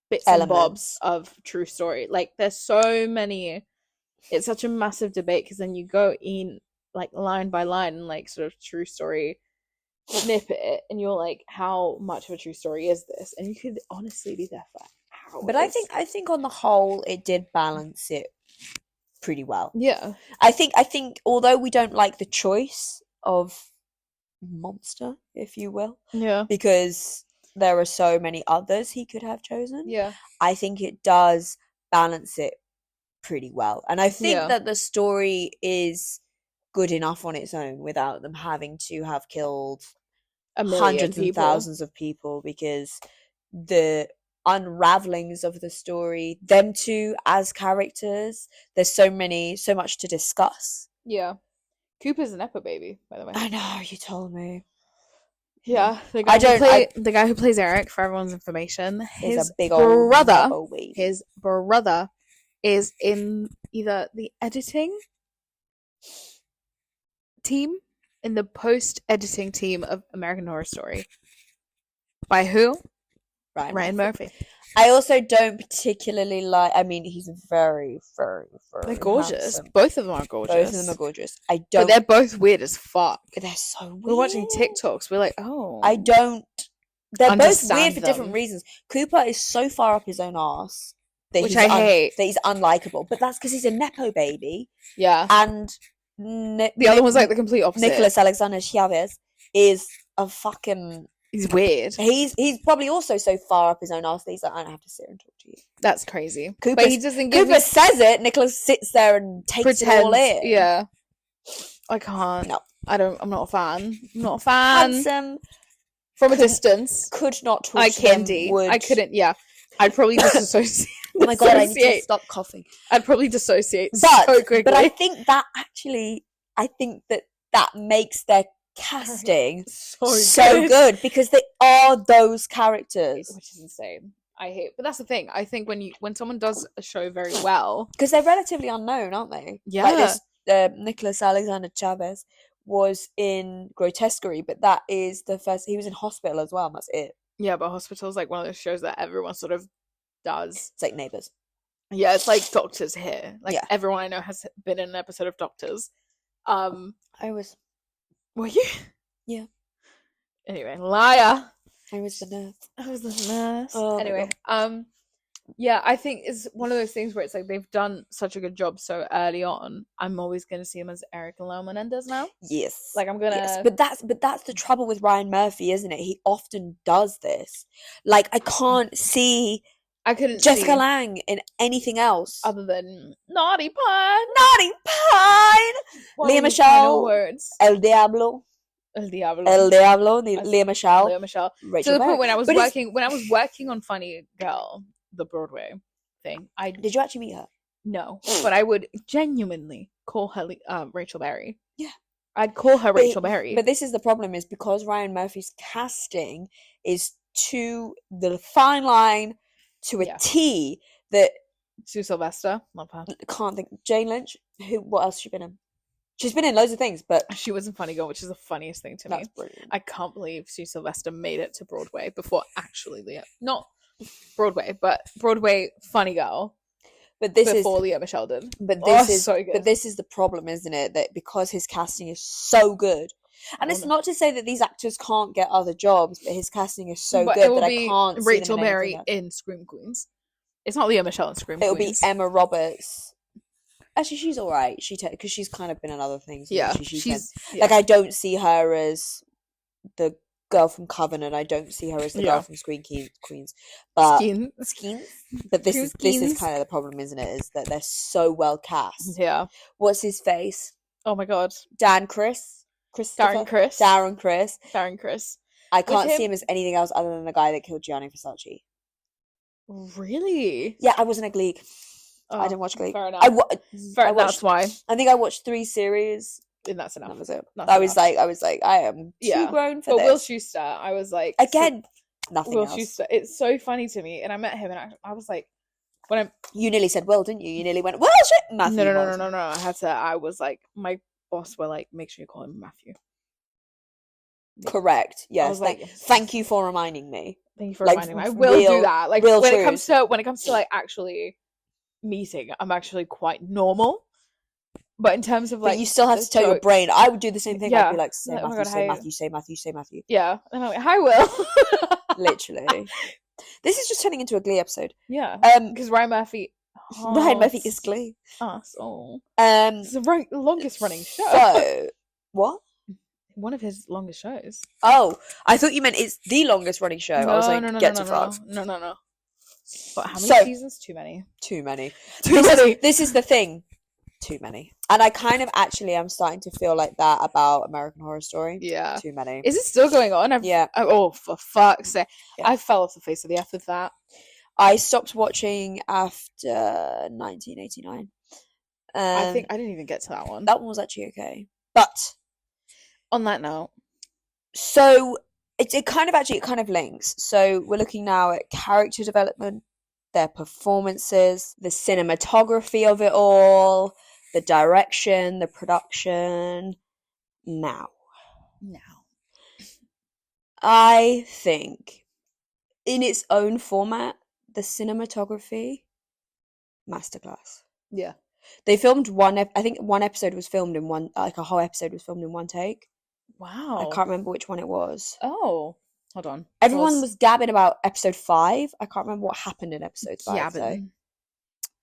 bits and bobs of true story. Like there's so many. It's such a massive debate because then you go in like line by line and like sort of true story snippet, and you're like, how much of a true story is this? And you could honestly be there for hours. But I think on the whole it did balance it pretty well. Yeah. I think although we don't like the choice of monster, if you will. Yeah. Because there are so many others he could have chosen. Yeah. I think it does balance it pretty well. And I think that the story is good enough on its own without them having to have killed hundreds and thousands of people, because the unravelings of the story, them two as characters, there's so much to discuss. Yeah. Cooper's an Nepo baby, by the way. I know, you told me. Yeah, the guy who plays Eric, for everyone's information, his brother is in either the editing team, in the post-editing team of American Horror Story. By who? Ryan Murphy. I also don't particularly like. I mean, he's very, very, very. They're gorgeous. Handsome. Both of them are gorgeous. Both of them are gorgeous. I don't. But they're both weird as fuck. They're so weird. We're watching TikToks. We're like, oh. I don't. They're both weird for different reasons. Cooper is so far up his own arse which I hate. That he's unlikable, but that's because he's a nepo baby. Yeah. And the other one's like the complete opposite. Nicholas Alexander Chavez is a fucking. He's weird. He's probably also so far up his own arse that he's like, I don't have to sit and talk to you. That's crazy. But he doesn't give Cooper says it, Nicholas sits there and takes it all in. Yeah. I can't. No. I'm not a fan. I'm not a fan. Handsome. From a distance. Could not talk I to can't. him. I couldn't, yeah. I'd probably disassociate. Oh my god, I need to stop coughing. I'd probably dissociate so quickly. But I think that makes their casting so good because they are those characters, which is insane. But that's the thing. I think when someone does a show very well, because they're relatively unknown, aren't they? Yeah. Like this, Nicholas Alexander Chavez was in Grotesquerie, but that is the first. He was in Hospital as well, and that's it. Yeah, but Hospital's like one of those shows that everyone sort of does. It's like Neighbours. Yeah, it's like Doctors here. Like everyone I know has been in an episode of Doctors. I was. Were you? Yeah. Anyway, liar. I was the nurse. Oh, anyway, yeah, I think it's one of those things where it's like they've done such a good job so early on. I'm always going to see him as Erik and Lyle Menendez now. Yes. Like I'm gonna. Yes, but that's the trouble with Ryan Murphy, isn't it? He often does this. Like I couldn't see Jessica Lange in anything else other than Naughty Pine. Lea Michele. Words. El Diablo. Lea Michele. Rachel to the point when I was working on Funny Girl, the Broadway thing. Did you actually meet her? No, but I would genuinely call her Rachel Berry. Yeah, I'd call her Rachel Berry. But this is the problem: is because Ryan Murphy's casting is to the fine line to a T that Sue Sylvester, love her. Can't think. Jane Lynch. What else has she been in? She's been in loads of things, but she was in Funny Girl, which is the funniest thing to me. That's brilliant. I can't believe Sue Sylvester made it to Broadway before not Broadway, but Broadway Funny Girl. But this before Lea Michele did. But this is so good. But this is the problem, isn't it? That because his casting is so good, and it's not to say that these actors can't get other jobs, but his casting is so good that I can't see Rachel Berry in Scream Queens. It's not Lea Michele in Scream Queens. It'll be Emma Roberts. Actually, she's all right. Because she's kind of been in other things. Yeah, she's like I don't see her as the girl from Coven, and I don't see her as the girl from Queens. But Skeens. But this is kind of the problem, isn't it? Is that they're so well cast. Yeah. What's his face? Oh my god. Darren Criss. I can't see him as anything else other than the guy that killed Gianni Versace. Really? Yeah, I wasn't a Gleek. I didn't watch Gleek. Fair enough. That's why. I think I watched 3 series. And that's enough. That was it. I was like, I am too grown for this. Will Schuester, I was like, again, nothing Will else. Schuester. It's so funny to me, and I met him, and I was like, you nearly said Will, didn't you? You nearly went, well, shit, Matthew. No. I was like, my boss were like, make sure you call him Matthew. Correct. Yes. Thank you for reminding me. Thank you for reminding me. I will do that. Like when it comes to like actually meeting, I'm actually quite normal. But in terms of like, but you still have to tell your brain. I would do the same thing. Yeah. I'd be like, say Matthew, say Matthew. Yeah, and I'm like, hi, Will. Literally, this is just turning into a Glee episode. Yeah, because Ryan Murphy is Glee. Asshole. It's the longest running show. So what? One of his longest shows. Oh, I thought you meant it's the longest running show. I was like, get to fuck. No. But how many seasons? Too many. This is the thing. Too many. And I kind of actually am starting to feel like that about American Horror Story. Yeah. Too many. Is it still going on? Oh, for fuck's sake. Yeah. I fell off the face of the earth with that. I stopped watching after 1989. I think I didn't even get to that one. That one was actually okay. But on that note, so it kind of links. So we're looking now at character development, their performances, the cinematography of it all, the direction, the production. Now, I think in its own format, the cinematography, masterclass. Yeah. They filmed I think one episode was filmed in one, like a whole episode was filmed in one take. Wow. I can't remember which one it was. Oh, hold on. Everyone was gabbing about episode 5. I can't remember what happened in episode 5.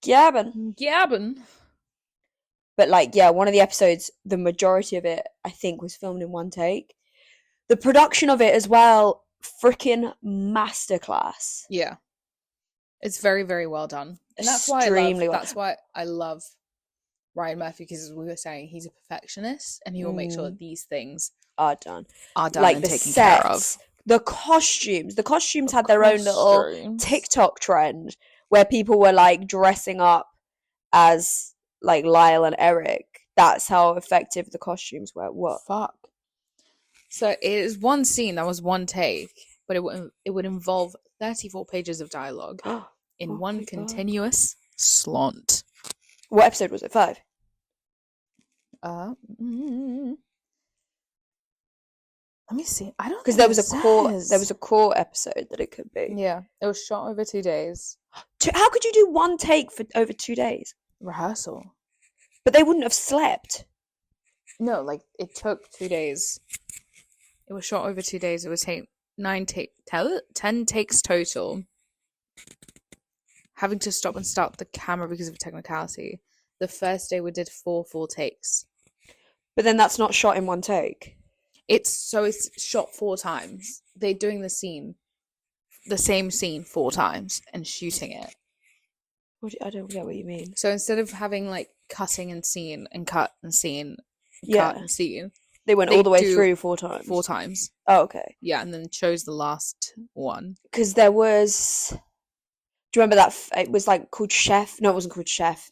Gabbing. But like, yeah, one of the episodes, the majority of it, I think, was filmed in one take. The production of it as well, freaking masterclass. Yeah. It's very, very well done. And that's why I love Ryan Murphy, because as we were saying, he's a perfectionist and he will make sure that these things are done like and taken care of. The costumes had their own little TikTok trend where people were like dressing up as like Lyle and Erik. That's how effective the costumes were. What? Fuck. So it is one scene that was one take, but it would involve 34 pages of dialogue in one continuous slant. What episode was it? 5? Let me see. I don't, because there was a core episode that it could be. Yeah, it was shot over 2 days. How could you do one take for over 2 days? Rehearsal. But they wouldn't have slept. No, like it took 2 days. It was shot over 2 days. It would take 10 takes total. Having to stop and start the camera because of technicality. The first day we did 4 full takes. But then that's not shot in one take. It's shot 4 times. They're doing the same scene 4 times and shooting it. I don't get what you mean. So instead of having like cutting and scene and cut and scene, cut and scene, they went all the way through 4 times. 4 times. Oh, okay. Yeah, and then chose the last one. Because there was. Do you remember that? It was like called Chef. No, it wasn't called Chef.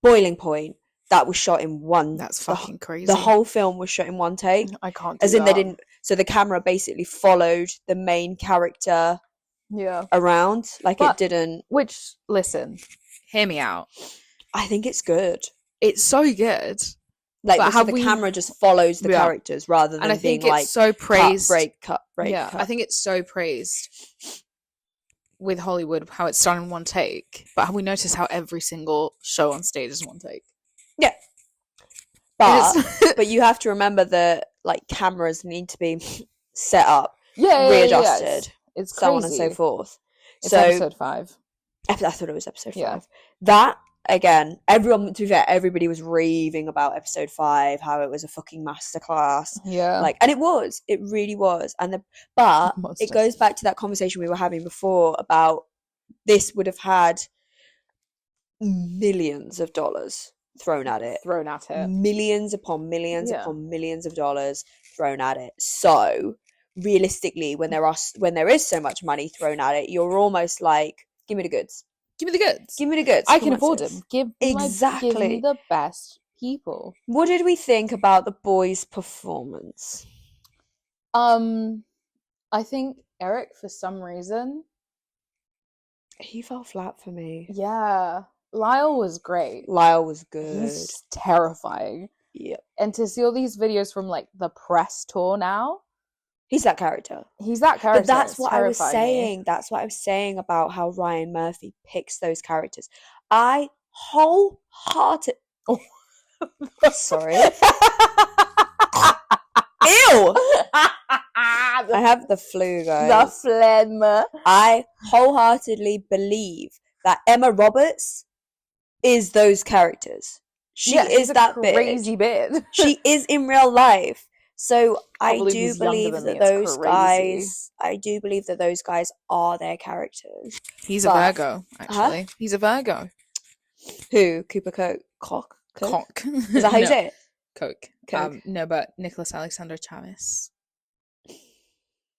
Boiling Point. That was shot in one. That's fucking crazy. The whole film was shot in one take. I can't do As in, they didn't. So the camera basically followed the main character. Yeah. Around, like it didn't. Which, listen, hear me out. I think it's good. It's so good. Like the camera just follows the characters rather than being like so praised. Cut, break. Yeah, cut. I think it's so praised with Hollywood how it's done in one take. But have we noticed how every single show on stage is one take? Yeah. But you have to remember that like cameras need to be set up, readjusted. Yeah. It's so crazy. on and so forth. It's episode 5. I thought it was episode 5. That again, to be fair, everybody was raving about episode 5, how it was a fucking masterclass. Yeah. Like, and it really was. But it goes back to that conversation we were having before about this would have had millions of dollars thrown at it. Millions upon millions upon millions of dollars thrown at it. So realistically, when there is so much money thrown at it, you're almost like, give me the goods. Give me the goods. Give me the goods. I can afford them. Exactly. Give me the best people. What did we think about the boys' performance? I think Erik, for some reason, he fell flat for me. Yeah. Lyle was great. Lyle was good. He's terrifying. Yeah. And to see all these videos from like the press tour now, he's that character. But that's what I was saying. That's what I was saying about how Ryan Murphy picks those characters. I wholehearted. Oh, sorry. Ew. I have the flu, guys. The phlegm. I wholeheartedly believe that Emma Roberts is those characters. She is that crazy bitch. She is in real life. So I do believe that those guys. I do believe that those guys are their characters. He's a Virgo, actually. Huh? He's a Virgo. Who? Cooper Cock? Is that how you say it? Coke. No, but Nicholas Alexander Chavis.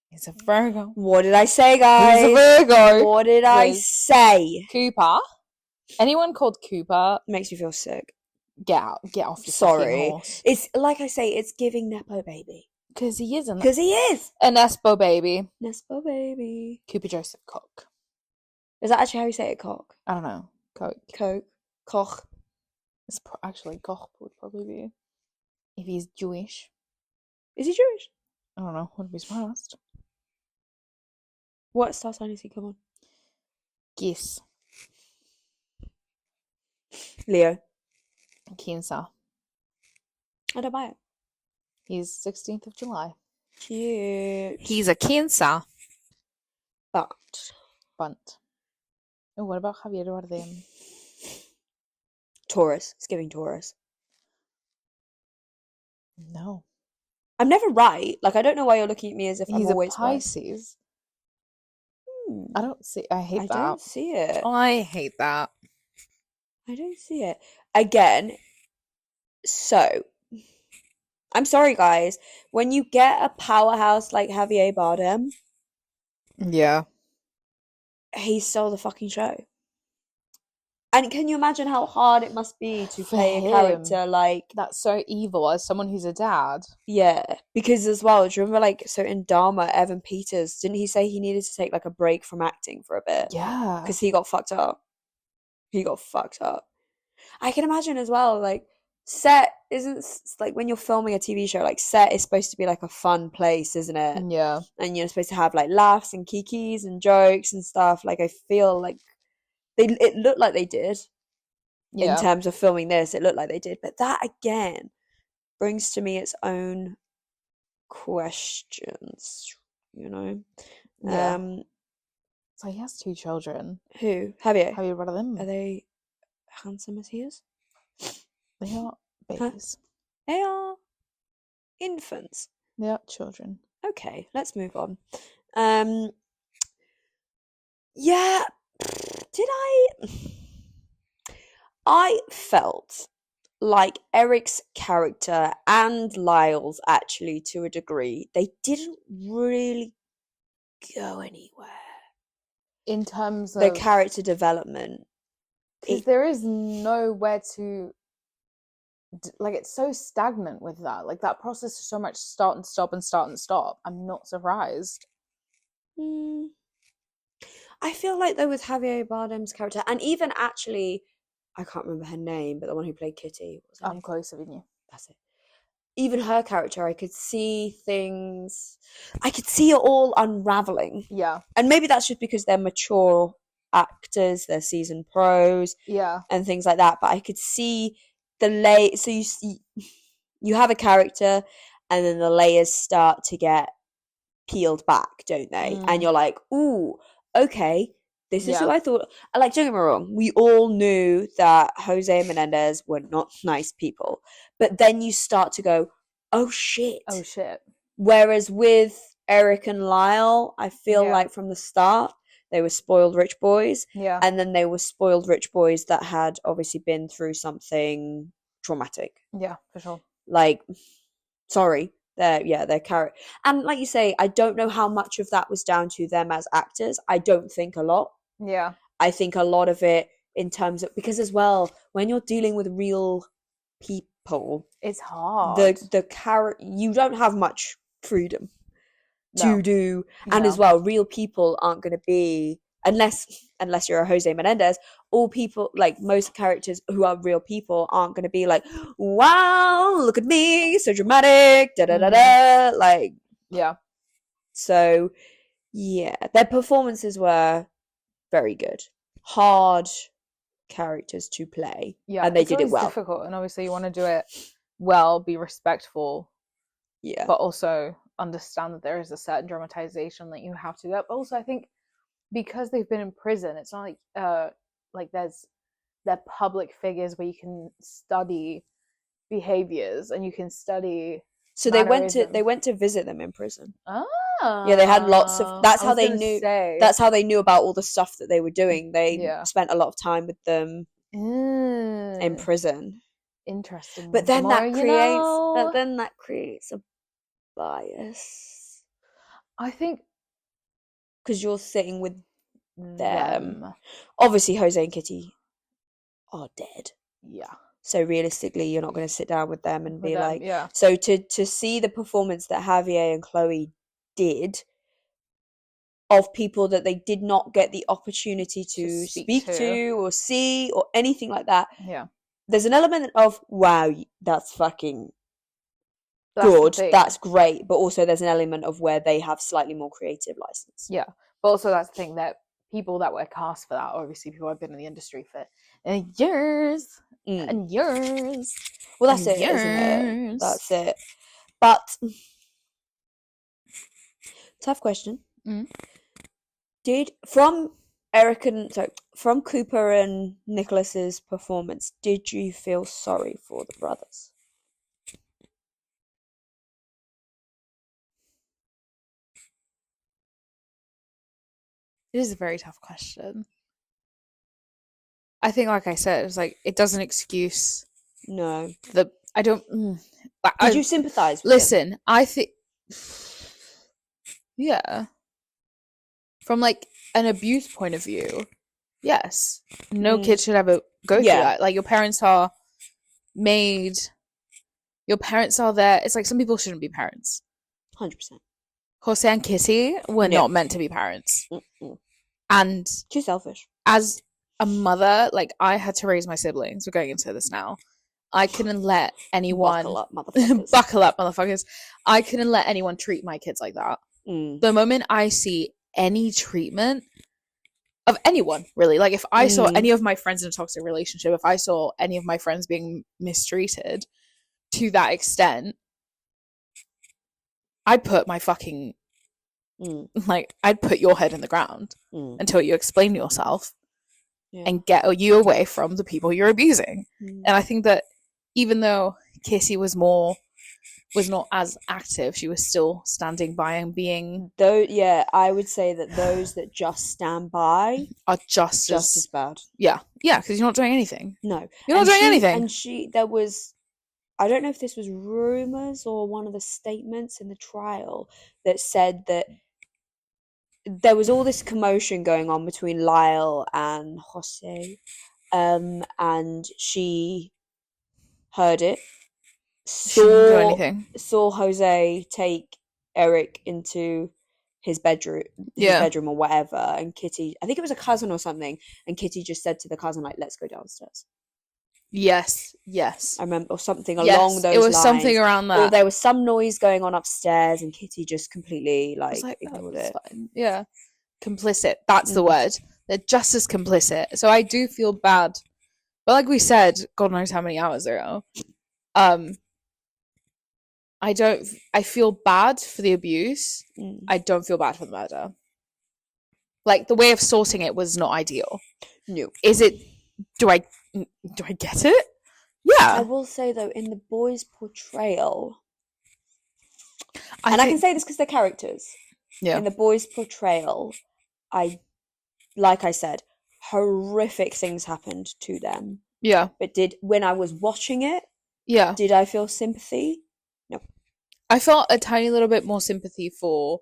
He's a Virgo. What did I say, guys? He's a Virgo. What did I say? Cooper. Anyone called Cooper makes me feel sick. Get off your fucking horse. It's like I say, it's giving Nepo baby. Because he is. Because he is. A Nespo baby. Nespo baby. Cooper Joseph Koch. Is that actually how you say it, Cock? I don't know. Koch. It's actually Koch would probably be. If he's Jewish. Is he Jewish? I don't know. Wouldn't be surprised. What star sign is he? Come on. Geese. Leo. Cancer. I don't buy it. He's 16th of July. Cute. He's a Cancer. Bunt. Oh, what about Javier Bardem? Taurus. It's giving Taurus. No. I'm never right. Like, I don't know why you're looking at me as if I'm always right. He's a Pisces. I don't see. I hate that. I don't see it. I hate that. I don't see it. Again, so, I'm sorry, guys. When you get a powerhouse like Javier Bardem, yeah, he stole the fucking show. And can you imagine how hard it must be to play a character like... That's so evil, as someone who's a dad. Yeah, because as well, do you remember, like, so in Dharma, Evan Peters, didn't he say he needed to take, like, a break from acting for a bit? Yeah. Because he got fucked up. I can imagine as well, like, set isn't... Like, when you're filming a TV show, like, set is supposed to be, like, a fun place, isn't it? Yeah. And you're supposed to have, like, laughs and kikis and jokes and stuff. Like, I feel like... It looked like they did. In terms of filming this, it looked like they did. But that, again, brings to me its own questions, you know? Yeah. So he has 2 children. Who? Javier Bardem. Are they handsome as he is? They are babies. Huh? They are infants. They are children. Okay, let's move on. Yeah... I felt like Erik's character and Lyle's, actually, to a degree, they didn't really go anywhere. In terms of... the character development. Because there is nowhere to... Like, it's so stagnant with that. Like, that process is so much start and stop and start and stop. I'm not surprised. I feel like, though, with Javier Bardem's character, and even actually, I can't remember her name, but the one who played Kitty. I'm Chloe Sevigny. That's it. Even her character, I could see things. I could see it all unraveling. Yeah. And maybe that's just because they're mature actors, they're seasoned pros. Yeah. And things like that. But I could see the so you have a character, and then the layers start to get peeled back, don't they? And you're like, ooh, okay, This is who I thought. Like, don't get me wrong, we all knew that Jose and Menendez were not nice people. But then you start to go, oh shit. Oh shit. Whereas with Erik and Lyle, I feel like from the start, they were spoiled rich boys. Yeah. And then they were spoiled rich boys that had obviously been through something traumatic. Yeah, for sure. Like, sorry. Their character. And like you say, I don't know how much of that was down to them as actors. I don't think a lot. Yeah. I think a lot of it in terms of, because as well, when you're dealing with real people, it's hard. The character, you don't have much freedom to do. And as well, real people aren't going to be, unless you're a Jose Menendez, all people, like most characters who are real people aren't going to be like, wow, look at me, so dramatic, da da da da, like, yeah. So yeah, their performances were very good, hard characters to play, and they did it well. Difficult, and obviously you want to do it well, be respectful, but also understand that there is a certain dramatization that you have to do that. But also, I think because they've been in prison, it's not like they're public figures where you can study behaviors and you can study. So they went to visit them in prison. Yeah, they had lots of. That's how they knew. That's how they knew about all the stuff that they were doing. They spent a lot of time with them in prison. Interesting. But then that creates a bias. I think because you're sitting with them. Obviously, Jose and Kitty are dead. Yeah. So realistically, you're not going to sit down with them and be like. Yeah. So to see the performance that Javier and Chloe did of people that they did not get the opportunity to speak to or see or anything like that. Yeah. There's an element of, wow, that's fucking good. That's great. But also there's an element of where they have slightly more creative license. Yeah. But also that's the thing, that people that were cast for that, obviously people have been in the industry for years and years. Well, that's it, isn't it? That's it. But tough question. From Cooper and Nicholas's performance, did you feel sorry for the brothers? It is a very tough question. I think, like I said, it's like it doesn't excuse. No. I don't. Did you sympathize with Listen, him? I think. Yeah. From like an abuse point of view, yes, no kid should ever go through that. Like your parents are made. Your parents are there. It's like some people shouldn't be parents. 100%. Jose and Kitty were not meant to be parents. And too selfish. As a mother, like I had to raise my siblings. We're going into this now. I couldn't let anyone buckle up, motherfuckers. Buckle up, motherfuckers. I couldn't let anyone treat my kids like that. The moment I see any treatment of anyone, really, like if I saw any of my friends in a toxic relationship, if I saw any of my friends being mistreated to that extent, I'd put my fucking like I'd put your head in the ground until you explain yourself and get you away from the people you're abusing. And I think that even though Kissy was not as active, she was still standing by and being. I would say that those that just stand by are just as bad. Yeah, because you're not doing anything. No, you're not doing anything. And there was, I don't know if this was rumors or one of the statements in the trial that said that there was all this commotion going on between Lyle and Jose, and she heard it. Saw Jose take Erik into his bedroom or whatever, and Kitty, I think it was a cousin or something, and Kitty just said to the cousin, like, let's go downstairs. Yes. I remember, or something along those lines. It was something around that. Or there was some noise going on upstairs, and Kitty just completely ignored it. Fine. Yeah, complicit. That's the word. They're just as complicit. So I do feel bad, but like we said, God knows how many hours ago, I feel bad for the abuse. I don't feel bad for the murder. Like, the way of sorting it was not ideal. No. Is it? Do I get it? Yeah. I will say though, in the boys' portrayal, I can say this because they're characters. Yeah. In the boys' portrayal, like I said, horrific things happened to them. Yeah. But when I was watching it, yeah, did I feel sympathy? No. I felt a tiny little bit more sympathy for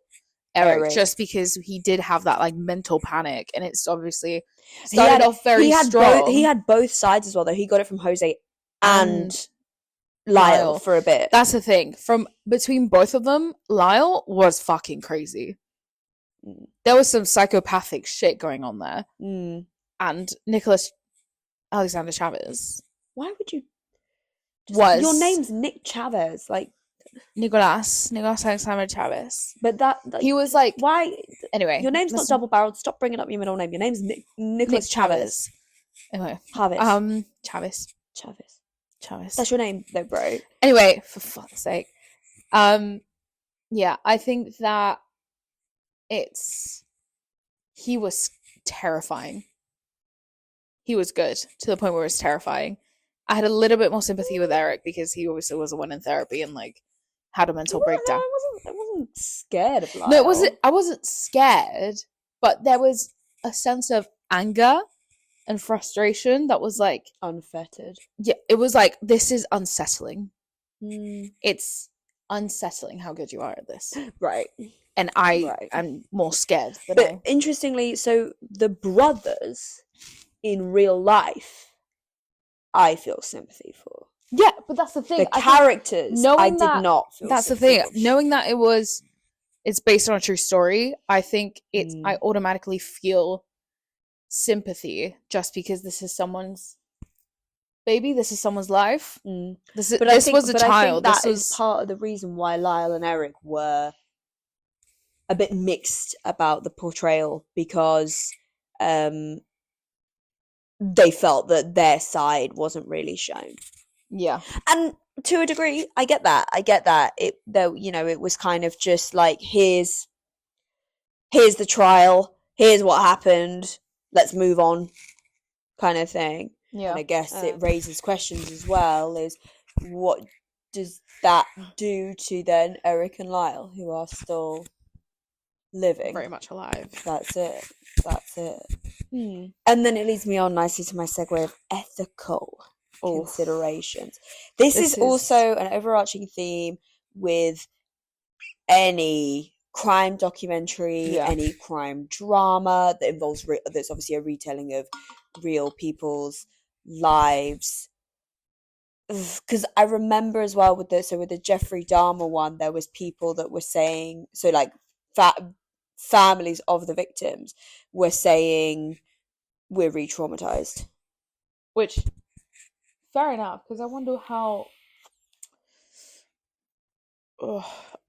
Eric, just because he did have that like mental panic, and it's obviously started off very strong. He had both sides as well, though. He got it from Jose and Lyle for a bit. That's the thing. From between both of them, Lyle was fucking crazy. There was some psychopathic shit going on there. And Nicholas Alexander Chavez. Why would you? Your name's Nick Chavez, like Nicholas Alexander Chavez. But that he was like, why? Anyway, your name's not double-barreled. Stop bringing up your middle name. Your name's Nicholas Chavez. Anyway, Chavez. Chavez. That's your name, though, bro. Anyway, for fuck's sake. Yeah, I think that he was terrifying. He was good to the point where it was terrifying. I had a little bit more sympathy with Eric because he obviously was the one in therapy and like had a mental breakdown. I wasn't scared of Lyle. No, I wasn't scared, but there was a sense of anger and frustration that was like unfettered. Yeah, it was like, this is unsettling. It's unsettling how good you are at this. Right. And I'm more scared than But interestingly, so the brothers in real life, I feel sympathy for. Yeah, but that's the thing. The characters, I did not feel that's the thing. Knowing that it's based on a true story, I think I automatically feel sympathy just because this is someone's baby, this is someone's life. This was a child. That is part of the reason why Lyle and Eric were a bit mixed about the portrayal, because they felt that their side wasn't really shown. Yeah. And to a degree, I get that. It was kind of just like, here's the trial, here's what happened, let's move on, kind of thing. Yeah. And I guess it raises questions as well, is what does that do to then Erik and Lyle, who are still living? Very much alive. That's it. And then it leads me on nicely to my segue of ethical considerations. This is also an overarching theme with any crime documentary, any crime drama that involves that's obviously a retelling of real people's lives. Because I remember as well with the Jeffrey Dahmer one, there was people that were saying, so like families of the victims were saying, we're re-traumatized. Which, fair enough, because I wonder how...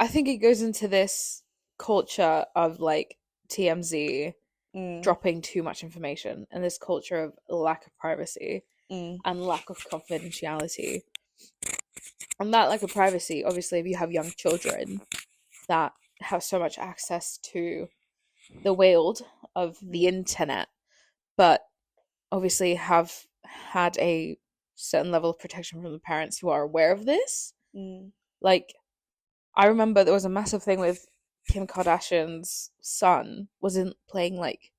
I think it goes into this culture of like TMZ dropping too much information, and this culture of lack of privacy and lack of confidentiality. And that lack of privacy, obviously, if you have young children that have so much access to the world of the internet, but obviously have had a certain level of protection from the parents who are aware of this. Like, I remember there was a massive thing with Kim Kardashian's son wasn't playing like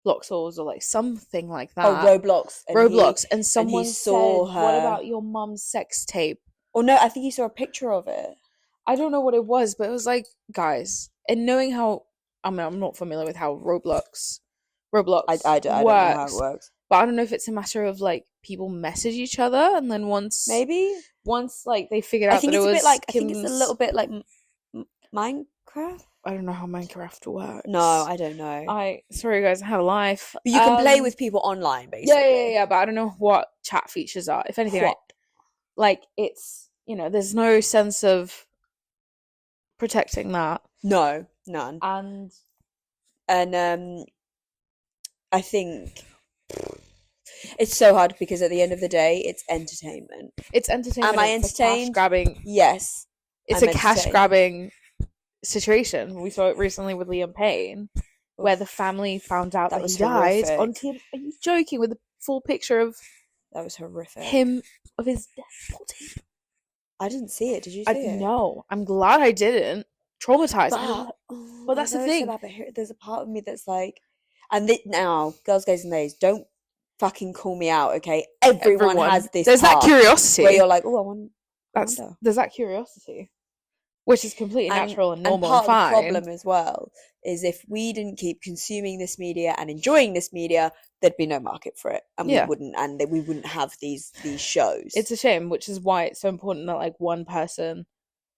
Bloxels or like something like that. Oh, Roblox. And someone saw her. What about your mum's sex tape? Oh no, I think he saw a picture of it. I don't know what it was, but it was like, guys, and knowing how, I mean, I'm not familiar with how Roblox I don't know how it works. But I don't know if it's a matter of like people message each other, and then once like they figured out that it was I think it's a little bit like Minecraft. I don't know how Minecraft works. No, I don't know. Sorry guys, I have a life. But you can play with people online, basically. Yeah. But I don't know what chat features are. If anything, like it's, there's no sense of protecting that. No, none. And I think it's so hard because at the end of the day, it's entertainment. Am I entertained? Cash grabbing. Yes. It's a cash grabbing situation. We saw it recently with Liam Payne. where the family found out that he horrific. died on TMZ. Are you joking? With a full picture of that was horrific. Him of his dead body. I didn't see it. Did you see it? No, I'm glad I didn't. Traumatized. But that's the thing. So there's a part of me that's like, and now, girls, guys, and ladies, don't fucking call me out, okay? Everyone has this. There's that curiosity where you're like, oh, I wonder. There's that curiosity, which is completely natural and normal and fine. And part of the problem as well is if we didn't keep consuming this media and enjoying this media, there'd be no market for it, and we wouldn't have these shows. It's a shame, which is why it's so important that like one person,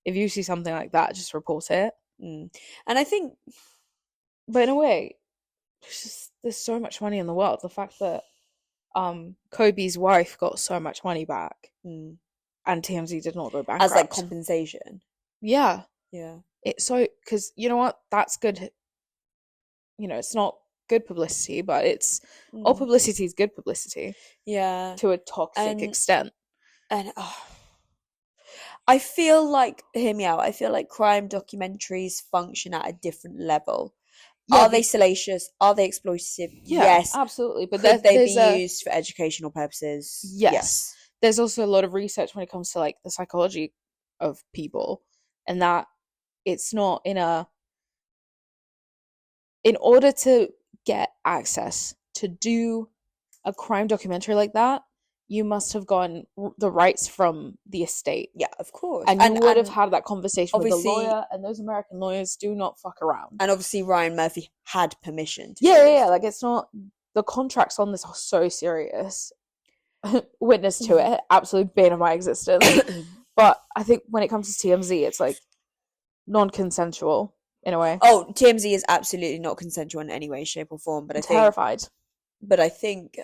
if you see something like that, just report it. And I think, but in a way, there's so much money in the world. The fact that Kobe's wife got so much money back, and TMZ did not go bankrupt as like compensation. Yeah. It's so, because you know what, that's good. You know, it's not good publicity, but it's all publicity is good publicity. Yeah, to a toxic extent. And I feel like, hear me out, I feel like crime documentaries function at a different level. Are they salacious? Are they exploitative? Yes, absolutely. But could they be used for educational purposes? Yes. There's also a lot of research when it comes to like the psychology of people, and that it's not in order to get access to do a crime documentary like that, you must have gotten the rights from the estate. Yeah, of course. And you would have had that conversation with the lawyer, and those American lawyers do not fuck around. And obviously Ryan Murphy had permission to like it's not, the contracts on this are so serious. Witness to it, absolute bane of my existence. But I think when it comes to TMZ, it's like non-consensual in a way. Oh, TMZ is absolutely not consensual in any way, shape, or form. But I'm terrified. But I think,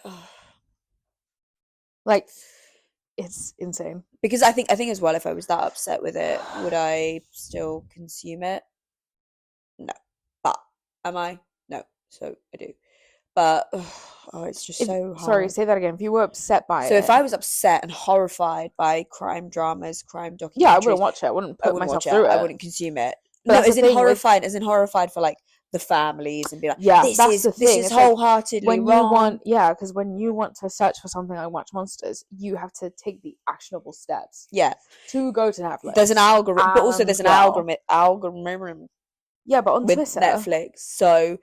like, it's insane. Because I think as well, if I was that upset with it, would I still consume it? No. But am I? No. So I do. But it's just so hard. Sorry, say that again. If you were upset by it. So if I was upset and horrified by crime dramas, crime documentaries, yeah, I wouldn't watch it. I wouldn't put myself through it. I wouldn't consume it. But as in horrified for like the families and be like, this is wholeheartedly wrong. Because when you want to search for something like Watch Monsters, you have to take the actionable steps. Yeah. To go to Netflix. There's an algorithm, but also there's an algorithm. Yeah, but on with Twitter, Netflix, so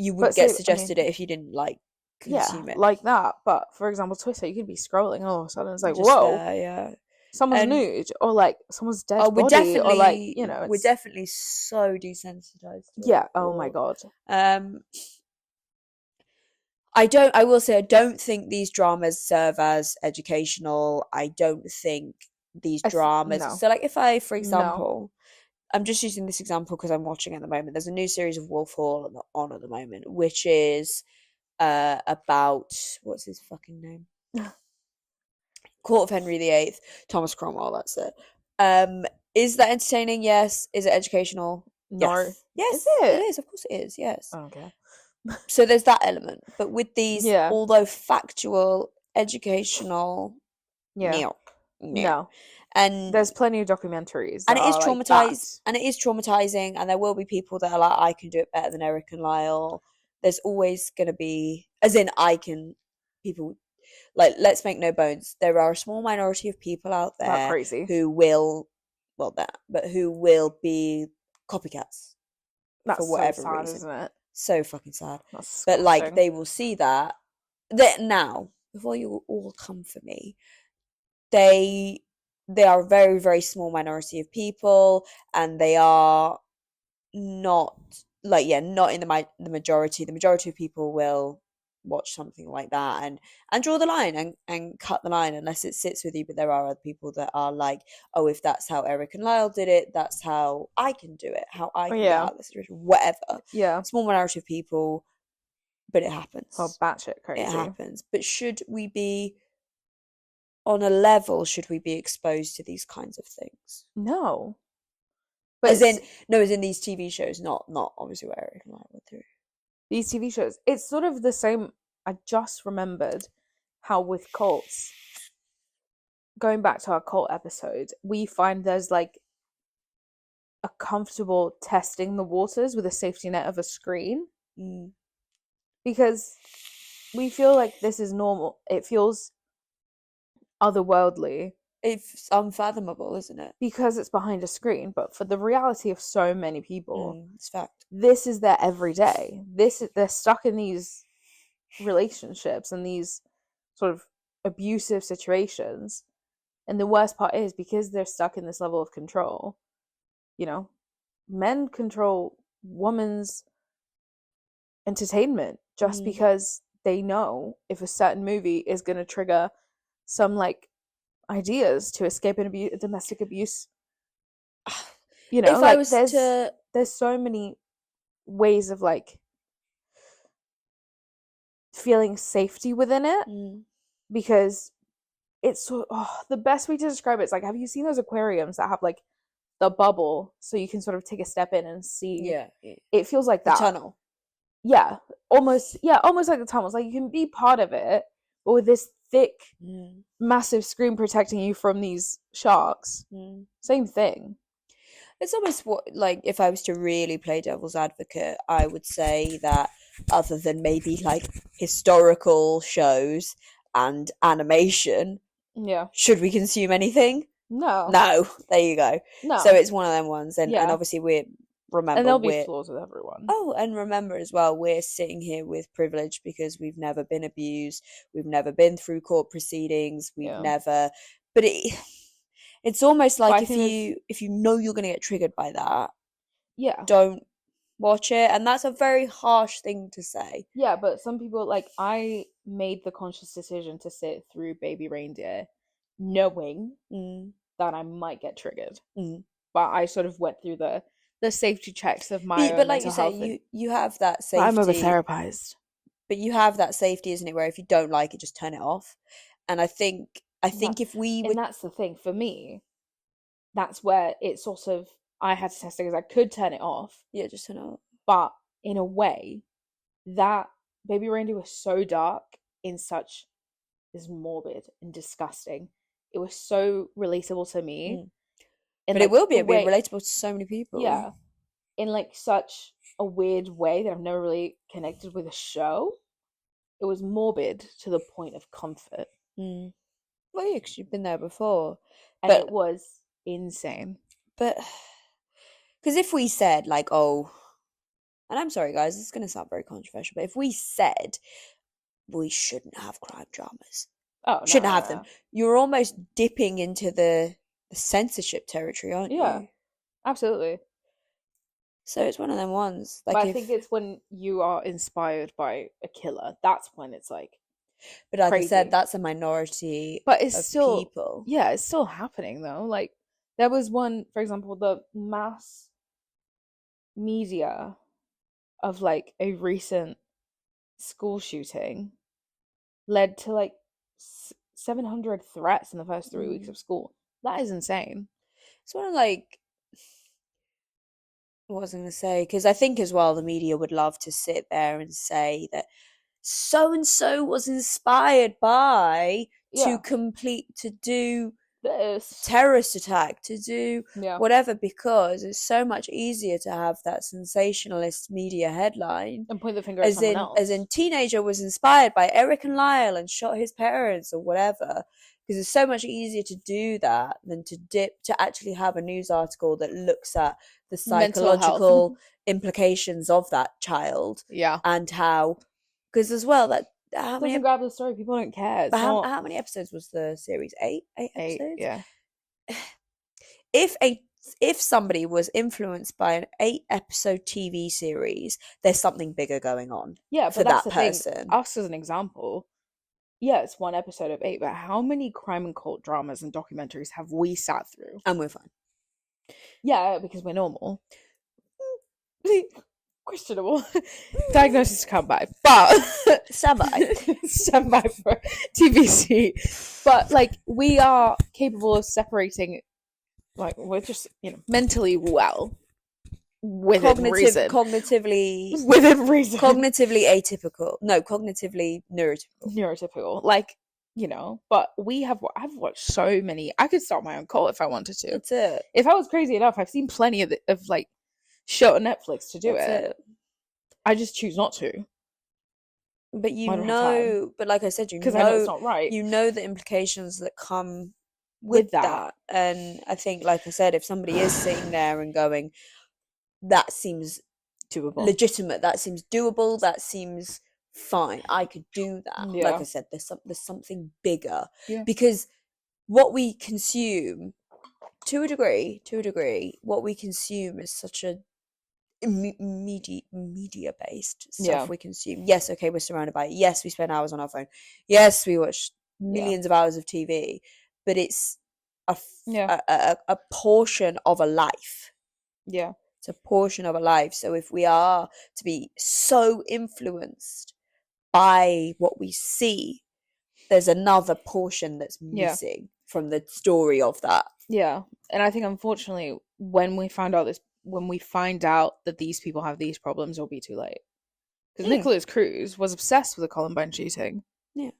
you wouldn't get suggested it if you didn't like consume it like that. But for example, Twitter, you could be scrolling and all of a sudden it's like, whoa, someone's nude, or like someo's dead body, or like, you know, we're definitely so desensitized to it. Oh my god. I will say I don't think these dramas serve as educational. I don't think these dramas so like if I, for example, I'm just using this example because I'm watching at the moment. There's a new series of Wolf Hall on at the moment, which is about, what's his fucking name? Court of Henry VIII, Thomas Cromwell. That's it. Is that entertaining? Yes. Is it educational? No. Yes. Is it? It is. Of course, it is. Yes. Okay. So there's that element, but with these, although factual, educational, no. And there's plenty of documentaries and it is traumatized, and it is traumatizing, and there will be people that are like, I can do it better than Erik and Lyle. There's always going to be, as in people, like, let's make no bones, there are a small minority of people out there who will be copycats. That's for whatever so sad, reason. Isn't it? So fucking sad. That's but like, they will see that now, before you all come for me, they are a very, very small minority of people, and they are not not in the majority. The majority of people will watch something like that and draw the line and cut the line unless it sits with you. But there are other people that are like, oh, if that's how Erik and Lyle did it, that's how I can do it, how I can get out of the situation, whatever. Yeah. Small minority of people, but it happens. Oh, batshit crazy. It happens. But should we be on a level, should we be exposed to these kinds of things? No. But as in these TV shows, not obviously what Erik and Lyle went through. These TV shows, it's sort of the same. I just remembered how with cults, going back to our cult episode, we find there's like a comfortable testing the waters with a safety net of a screen. Because we feel like this is normal. It feels otherworldly. It's unfathomable, isn't it? Because it's behind a screen. But for the reality of so many people, it's fact. This is their everyday. They're stuck in these relationships and these sort of abusive situations. And the worst part is, because they're stuck in this level of control, men control women's entertainment just because they know if a certain movie is going to trigger some like ideas to escape a domestic abuse. If I was there's so many ways of like feeling safety within it, because it's the best way to describe it is like, have you seen those aquariums that have like the bubble so you can sort of take a step in and see? Yeah, it feels like that. The tunnel. Almost like the tunnels. Like, you can be part of it, but with this thick massive screen protecting you from these sharks, same thing. It's almost like, if I was to really play devil's advocate, I would say that other than maybe like historical shows and animation, should we consume anything? No, there you go. No, so it's one of them ones, and obviously remember, and there'll be flaws with everyone. Oh, and remember as well, we're sitting here with privilege because we've never been abused, we've never been through court proceedings, we've never, but it's almost like, if you know you're going to get triggered by that, don't watch it. And that's a very harsh thing to say. Yeah, but some people, like, I made the conscious decision to sit through Baby Reindeer knowing that I might get triggered. But I sort of went through the safety checks of my own but like mental you say, health. you have that safety. I'm over-therapized. But you have that safety, isn't it, where if you don't like it, just turn it off. And I think if we would... And that's the thing, for me, that's where it sort of, I had to test it, because I could turn it off. Yeah, just turn it off. But in a way, that Baby Reindeer was so dark in such is morbid and disgusting. It was so relatable to me. But like, it will be relatable to so many people. Yeah. In like such a weird way that I've never really connected with a show. It was morbid to the point of comfort. Well, yeah, because you've been there before. And it was insane. But, because if we said like, oh, and I'm sorry guys, it's going to sound very controversial, but if we said we shouldn't have crime dramas, shouldn't have them, you're almost dipping into the censorship territory, aren't you? Yeah, absolutely. So it's one of them ones. Like, but I think it's when you are inspired by a killer, that's when it's like. But like crazy. I said, that's a minority. But it's still people. Yeah, it's still happening though. Like, there was one, for example, the mass media of like a recent school shooting led to like 700 threats in the first 3 weeks of school. That is insane. It's one of like, what was I going to say? Because I think as well the media would love to sit there and say that so and so was inspired by to do this terrorist attack, to do whatever, because it's so much easier to have that sensationalist media headline and point the finger at someone else. As in teenager was inspired by Erik and Lyle and shot his parents or whatever, because it's so much easier to do that than to actually have a news article that looks at the psychological implications of that child, and how, because as well that how many grab the story, people don't care. How many episodes was the series? Eight episodes. Yeah. If somebody was influenced by an 8-episode TV series, there's something bigger going on. Yeah, for that's that the person. Thing. Us as an example, yeah, it's 1 episode of 8, but how many crime and cult dramas and documentaries have we sat through? And we're fine. Yeah, because we're normal. Questionable diagnosis to come by, but stand by for TBC. But like, we are capable of separating, like, we're just mentally well within reason, cognitively within reason, cognitively atypical, no, cognitively neurotypical, like, but I've watched so many. I could start my own cult if I wanted to. That's it. If I was crazy enough, I've seen plenty of like show on Netflix to do it. I just choose not to. But but like I said, because I know it's not right. You know the implications that come with that. And I think, like I said, if somebody is sitting there and going, that seems doable, legitimate, that seems doable, that seems fine, I could do that. Yeah. Like I said, there's something bigger. Yeah. Because what we consume, to a degree, what we consume is such a media based stuff we consume. Yes, okay, we're surrounded by it. Yes, we spend hours on our phone. Yes, we watch millions of hours of TV, but it's a portion of a life. Yeah. It's a portion of a life. So if we are to be so influenced by what we see, there's another portion that's missing from the story of that. Yeah. And I think, unfortunately, when we find out that these people have these problems, it'll be too late. Because Nicholas Cruz was obsessed with the Columbine shooting. Yeah.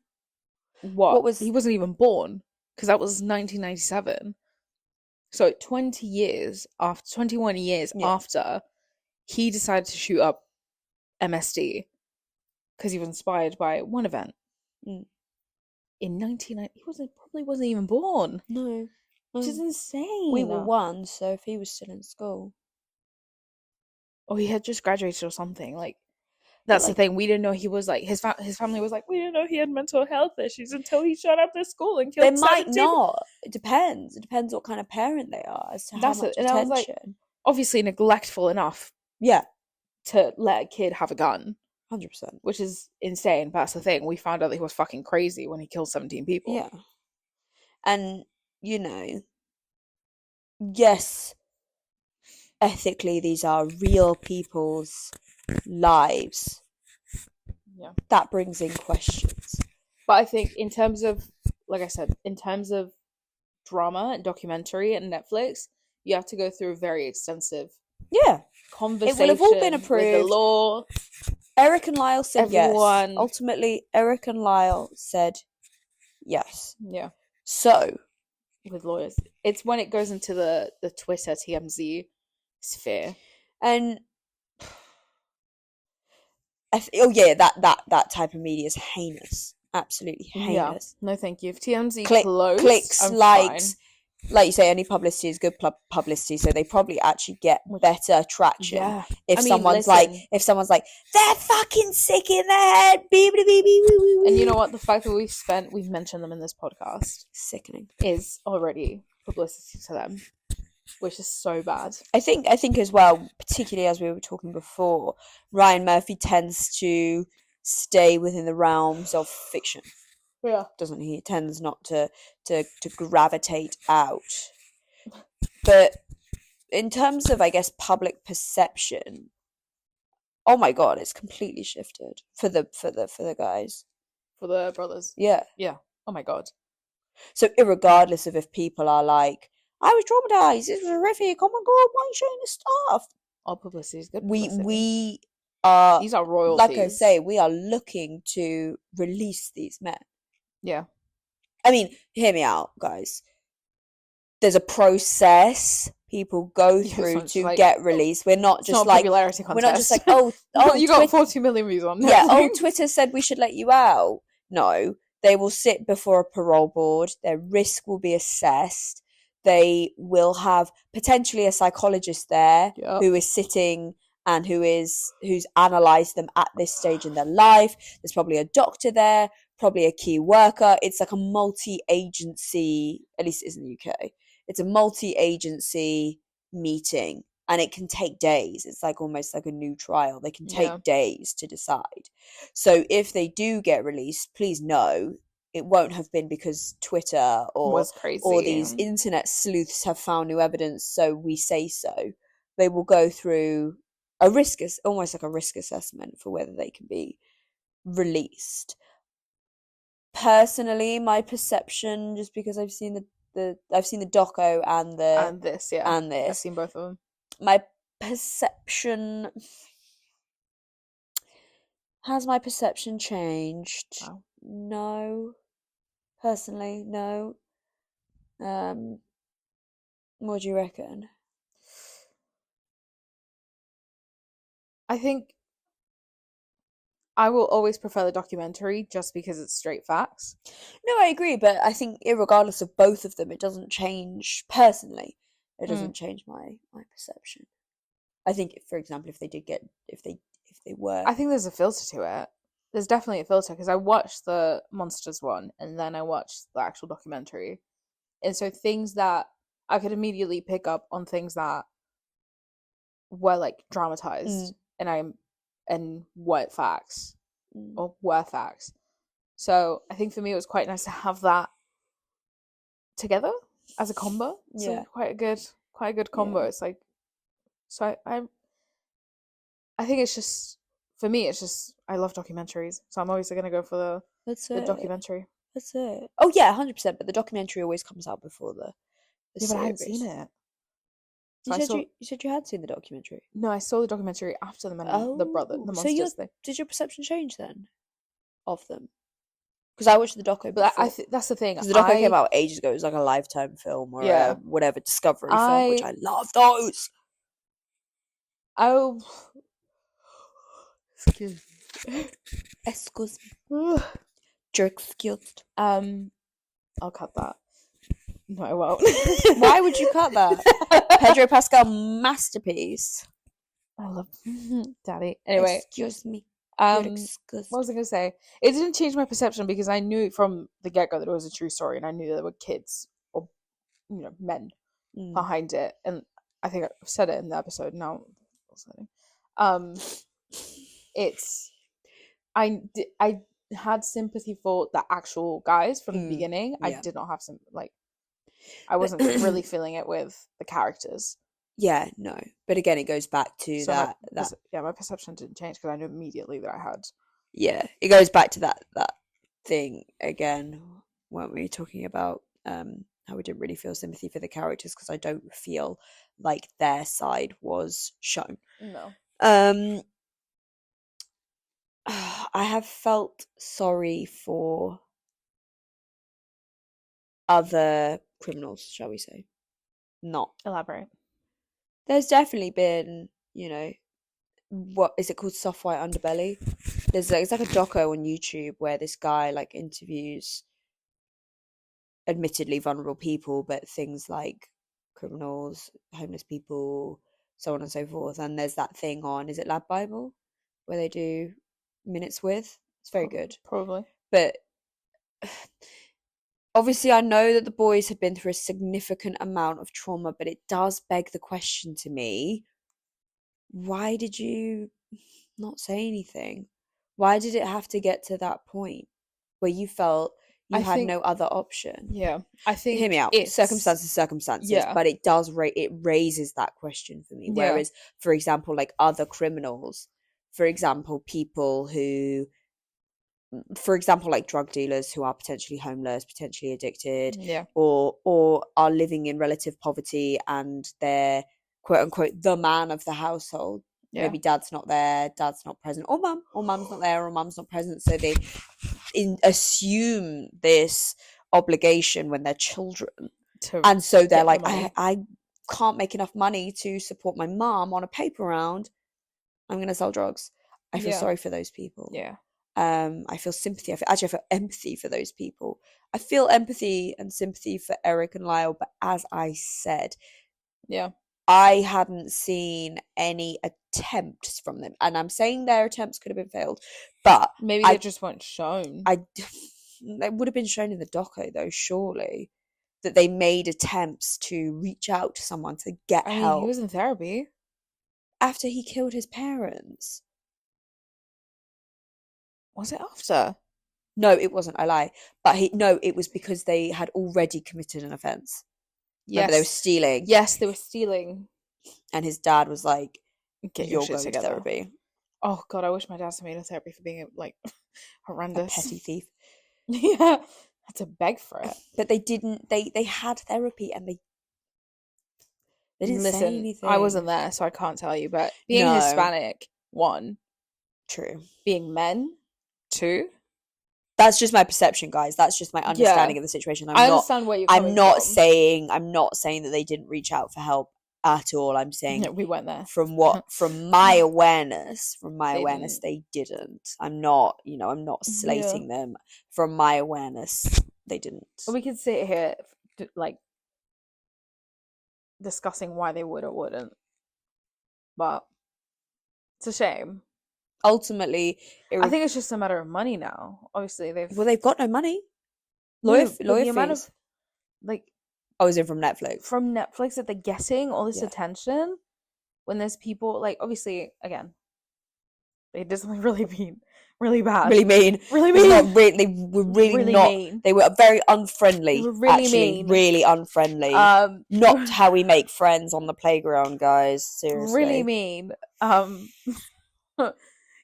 He wasn't even born, because that was 1997. So 21 years after, he decided to shoot up MSD because he was inspired by one event. In 1990, he probably wasn't even born. No. Which is insane. We were one, so if he was still in school. Or he had just graduated or something. Like, that's the thing. We didn't know he was like, his family was like, we didn't know he had mental health issues until he showed up to school and killed 17. They might not. It depends. It depends what kind of parent they are as to how much attention. I was like, obviously neglectful enough. Yeah. To let a kid have a gun. 100%. Which is insane. But that's the thing. We found out that he was fucking crazy when he killed 17 people. Yeah. And, you know, yes, ethically, these are real people's lives. Yeah. That brings in questions. But I think in terms of, like I said, in terms of drama and documentary and Netflix, you have to go through a very extensive conversation. It will have all been approved. With the law. Erik and Lyle said yes. Ultimately, Erik and Lyle said yes. Yeah. So, with lawyers, it's when it goes into the Twitter TMZ sphere, and that type of media is heinous, absolutely heinous. Yeah. No, thank you. If TMZ clicks, I'm likes, fine. Like you say, any publicity is good publicity, so they probably actually get better traction. Yeah. If someone's like, they're fucking sick in the head, and you know what? The fact that we've mentioned them in this podcast, sickening, is already publicity to them, which is so bad. I think as well, particularly as we were talking before, Ryan Murphy tends to stay within the realms of fiction. Yeah. Doesn't he? He tends not to gravitate out. But in terms of, I guess, public perception, oh my god, it's completely shifted for the guys. For the brothers. Yeah. Yeah. Oh my god. So irregardless of if people are like, I was traumatized, this was horrific, oh my god, why are you showing this stuff? All publicity is good publicity. We are, these are royalties. Like I say, we are looking to release these men. Yeah. I mean, hear me out, guys. There's a process people go through to get released. We're not just like, popularity contest. We're not just like, oh, you got 40 million views on. Yeah, Twitter said we should let you out. No, they will sit before a parole board. Their risk will be assessed. They will have potentially a psychologist there who is sitting and who's analysed them at this stage in their life. There's probably a doctor there, probably a key worker. It's like a multi-agency, at least it is in the UK. It's a multi-agency meeting, and it can take days. It's like almost like a new trial. They can take days to decide. So if they do get released, please know it won't have been because Twitter or these internet sleuths have found new evidence, so we say so. They will go through almost like a risk assessment for whether they can be released. Personally, my perception, just because I've seen the doco and this, I've seen both of them. My perception, has my perception changed? Wow. No. Personally, no. What do you reckon? I think I will always prefer the documentary just because it's straight facts. No, I agree, but I think irregardless of both of them, it doesn't change personally. It doesn't change my perception. I think, for example, if they were, I think there's a filter to it. There's definitely a filter because I watched the Monsters one and then I watched the actual documentary, and so things that I could immediately pick up on things that were like dramatized and weren't facts or were facts. So I think for me it was quite nice to have that together as a combo. So quite a good combo. It's like, so I think it's just, for me it's just, I love documentaries, so I'm always gonna go for the documentary. That's it. Oh yeah, 100%. But the documentary always comes out before the series. But I hadn't seen it. You said you had seen the documentary. No, I saw the documentary after the Monsters thing. Did your perception change then of them? Because I watched the doco before. But that's the thing. Because the doco came out ages ago. It was like a Lifetime film or a whatever Discovery film, which I love those. Oh, excuse me. Excuse me. Jerk skills. I'll cut that. No, I won't. Why would you cut that? Pedro Pascal masterpiece. I love Daddy. Anyway, excuse me. What was I going to say? It didn't change my perception because I knew from the get-go that it was a true story, and I knew there were kids or men behind it. And I think I said it in the episode. Now, I had sympathy for the actual guys from the beginning. I did not have I wasn't really feeling it with the characters. Yeah, no. But again, it goes back to my perception didn't change because I knew immediately that I had. Yeah, it goes back to that thing again, weren't we talking about how we didn't really feel sympathy for the characters because I don't feel like their side was shown. No. I have felt sorry for other criminals, shall we say. Not. Elaborate. There's definitely been, what is it called, soft white underbelly? It's like a doco on YouTube where this guy interviews admittedly vulnerable people, but things like criminals, homeless people, so on and so forth. And there's that thing on, is it Lab Bible, where they do minutes with? It's very good. Probably. But obviously, I know that the boys had been through a significant amount of trauma, but it does beg the question to me, why did you not say anything? Why did it have to get to that point where you felt you had no other option? Yeah, I think... Hear me out. Circumstances, but it does it raises that question for me. Whereas, for example, other criminals, for example, people who... For example, drug dealers who are potentially homeless, potentially addicted, or are living in relative poverty and they're quote unquote the man of the household. Maybe dad's not there, dad's not present, or mum's not there, or mum's not present. So they assume this obligation when they're children, and so they're like, I can't make enough money to support my mum on a paper round. I'm gonna sell drugs. I feel sorry for those people. Yeah. I feel sympathy. I feel empathy for those people. I feel empathy and sympathy for Erik and Lyle, but as I said, I hadn't seen any attempts from them, and I'm saying their attempts could have been failed, but maybe they just weren't shown. They would have been shown in the doco, though, surely, that they made attempts to reach out to someone to get help. He was in therapy after he killed his parents. Was it after? No, it wasn't. I lie. But it was because they had already committed an offense. Yes. Remember, they were stealing. Yes, they were stealing. And his dad was like, "Get you're your shit going together." to therapy. Oh God, I wish my dad sent me to therapy for being horrendous. A petty thief. Yeah, I had to beg for it. But they didn't. They had therapy and they didn't say anything. I wasn't there, so I can't tell you. But being Hispanic, 1. True. Being men, 2. That's just my perception, guys. That's just my understanding of the situation. I understand where you're coming from. I'm not saying that they didn't reach out for help at all. I'm saying we weren't there. From my awareness, they didn't. I'm not slating them. From my awareness, they didn't. We could sit here like discussing why they would or wouldn't, but it's a shame. Ultimately, I think it's just a matter of money now. Obviously, they've got no money. Lawyer fees. Amount of, like, is it from Netflix? From Netflix that they're getting all this attention when there's people like, obviously, again, they did something really mean, really bad, really mean. Not really, they were really not. Mean. They were very unfriendly. They were really mean. Really unfriendly. Not how we make friends on the playground, guys. Seriously, really mean.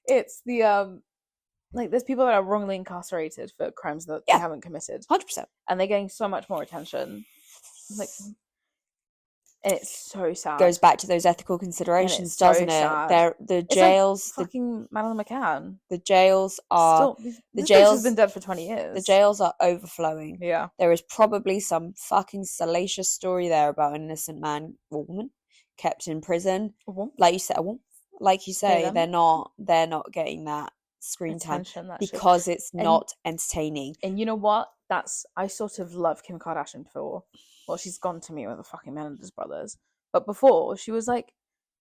It's the like, there's people that are wrongly incarcerated for crimes that they haven't committed. 100%. And they're getting so much more attention. Like, and it's so sad. Goes back to those ethical considerations, doesn't it? The jails, like fucking Madeleine McCann. The jails are this bitch has been dead for 20 years. The jails are overflowing. Yeah, there is probably some fucking salacious story there about an innocent man or woman kept in prison. Like you said, like you say, they're not getting that screen attention time because it's not entertaining. And you know what? I sort of love Kim Kardashian for. Well, she's gone to me with the fucking Menendez brothers. But before, she was like,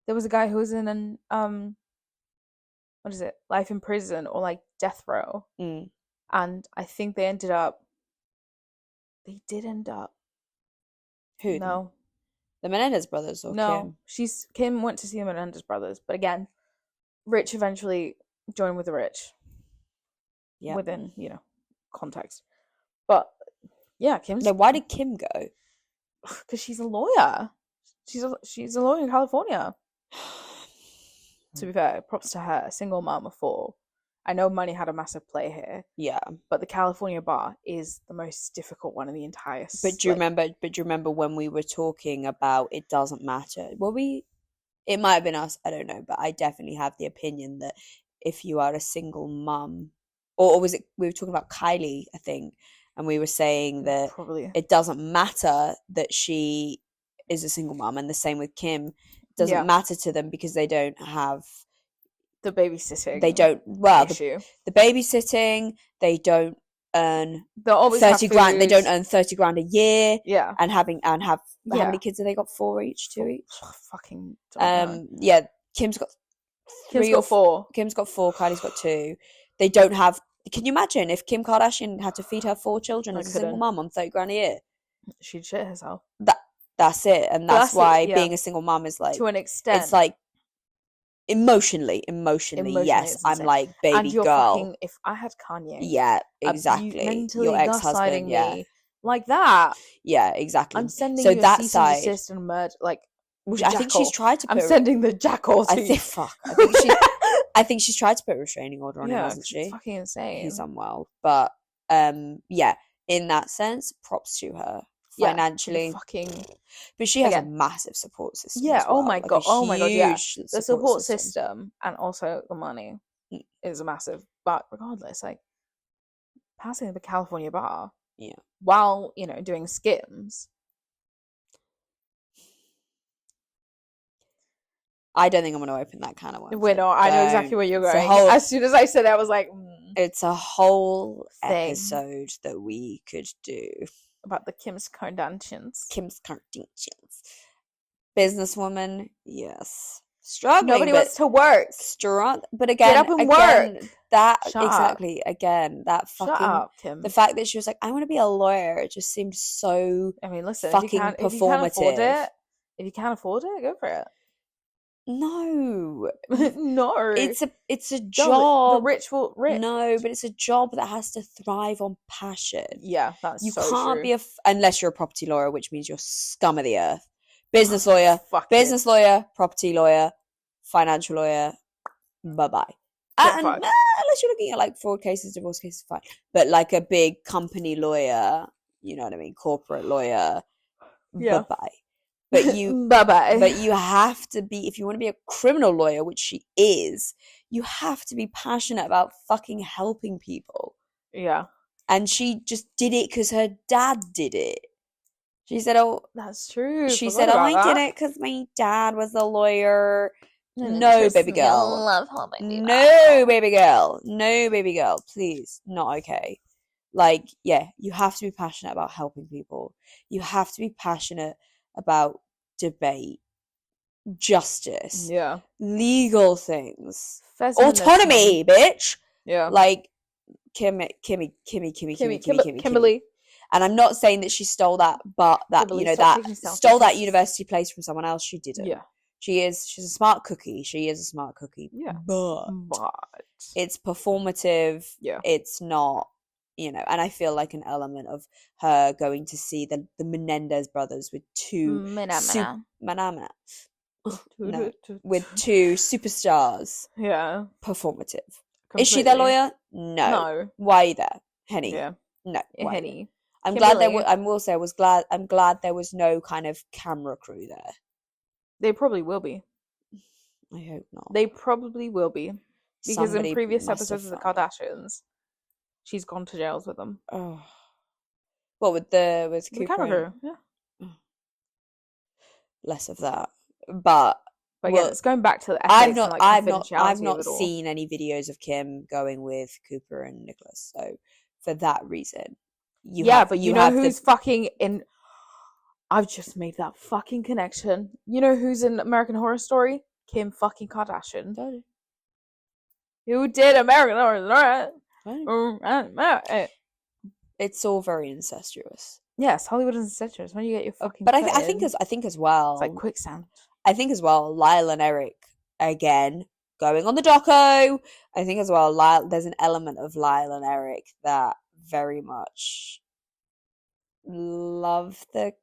there was a guy who was in an what is it? Life in prison or like death row. Mm. And I think they did end up. Who? No. The Menendez brothers or no, Kim? Kim went to see the Menendez brothers, but again, Rich eventually joined with the rich. Yeah. Within, context. But yeah, Kim's. No, why did Kim go? Because she's a lawyer. She's a lawyer in California. To be fair, props to her. Single mom of 4. I know money had a massive play here. Yeah. But the California bar is the most difficult one in the entire. But do you remember when we were talking about it doesn't matter? It might have been us, I don't know, but I definitely have the opinion that if you are a single mum, or was it we were talking about Kylie, I think, and we were saying that it doesn't matter that she is a single mum, and the same with Kim. It doesn't matter to them because they don't have the babysitting. They don't the babysitting. They don't earn 30 grand. They don't earn 30 grand a year. Yeah, and how many kids have they got? 4 each, 2 each. Fucking. Yeah. Kim's got 4. Kim's got 4. Kylie's got 2. They don't have. Can you imagine if Kim Kardashian had to feed her 4 children as a single mum on 30 grand a year? She'd shit herself. That's it, and that's why being a single mum is like, to an extent, it's like emotionally, yes, I'm like, baby and you're girl. Fucking, if I had Kanye, yeah, exactly, mentally your ex-husband, me like that, yeah, exactly. I'm sending so you that a cease side, and desist and murder, like. I think she's tried to. I'm sending the jackal to you. I think she's tried to put a restraining order on him, hasn't she? It's fucking insane. He's unwell, but yeah, in that sense, props to her financially. But she has a massive support system. Yeah. As well. Oh my god. Oh my god. Yeah. The support system and also the money is a massive. But regardless, like passing the California bar, while doing skims. I don't think I'm going to open that can of worms. Wait, no, I know exactly where you're going. As soon as I said that, I was like, it's a whole episode that we could do about the Kim's Kardashians. Businesswoman, yes. Struggling. Nobody wants to work. But again, get up and work. That exactly. Again, that fucking. Shut up, Kim. The fact that she was like, I want to be a lawyer. It just seems so. I mean, listen. Fucking performative. If you can't afford it, go for it. No, no. It's a job. The rich will rich. No, but it's a job that has to thrive on passion. Yeah, that's you so can't true. be unless you're a property lawyer, which means you're scum of the earth. Business lawyer, lawyer, property lawyer, financial lawyer. Bye bye. Unless you're looking at like fraud cases, divorce cases, fine. But like a big company lawyer, you know what I mean, corporate lawyer. Yeah. Bye bye. But you bye-bye. But you have to be, if you want to be a criminal lawyer, which she is, you have to be passionate about fucking helping people. Yeah. And she just did it because her dad did it. She said, "Oh, that's true." She said, "Oh, I did it because my dad was a lawyer." No, baby girl. No, baby girl. No, baby girl. Please, not okay. Like, yeah, you have to be passionate about helping people. You have to be passionate about debate, justice, legal things, autonomy, bitch. Yeah. Like Kimmy. And I'm not saying that she stole that, but that Kimberly, that stole that university place from someone else. She didn't. Yeah. She's a smart cookie. She is a smart cookie. Yeah. But it's performative. Yeah. It's not, and I feel like an element of her going to see the Menendez brothers with two with two superstars. Yeah. Performative. Completely. Is she their lawyer? No. Why are you there? Henny. Yeah. No. Henny. I'm glad I'm glad there was no kind of camera crew there. They probably will be. I hope not. They probably will be. Because in previous episodes of the Kardashians, she's gone to jails with them. Oh. What, with Cooper? The camera crew, yeah. Less of that. But yeah, it's going back to the ethics I've not seen any videos of Kim going with Cooper and Nicholas. So for that reason, you know who's fucking in. I've just made that fucking connection. You know who's in American Horror Story? Kim fucking Kardashian. Who did American Horror Story? It's all very incestuous. Yes, Hollywood is incestuous. When you get your fucking. But I think as well. It's like quicksand. I think as well, Lyle and Erik again going on the doco. I think as well, there's an element of Lyle and Erik that very much love the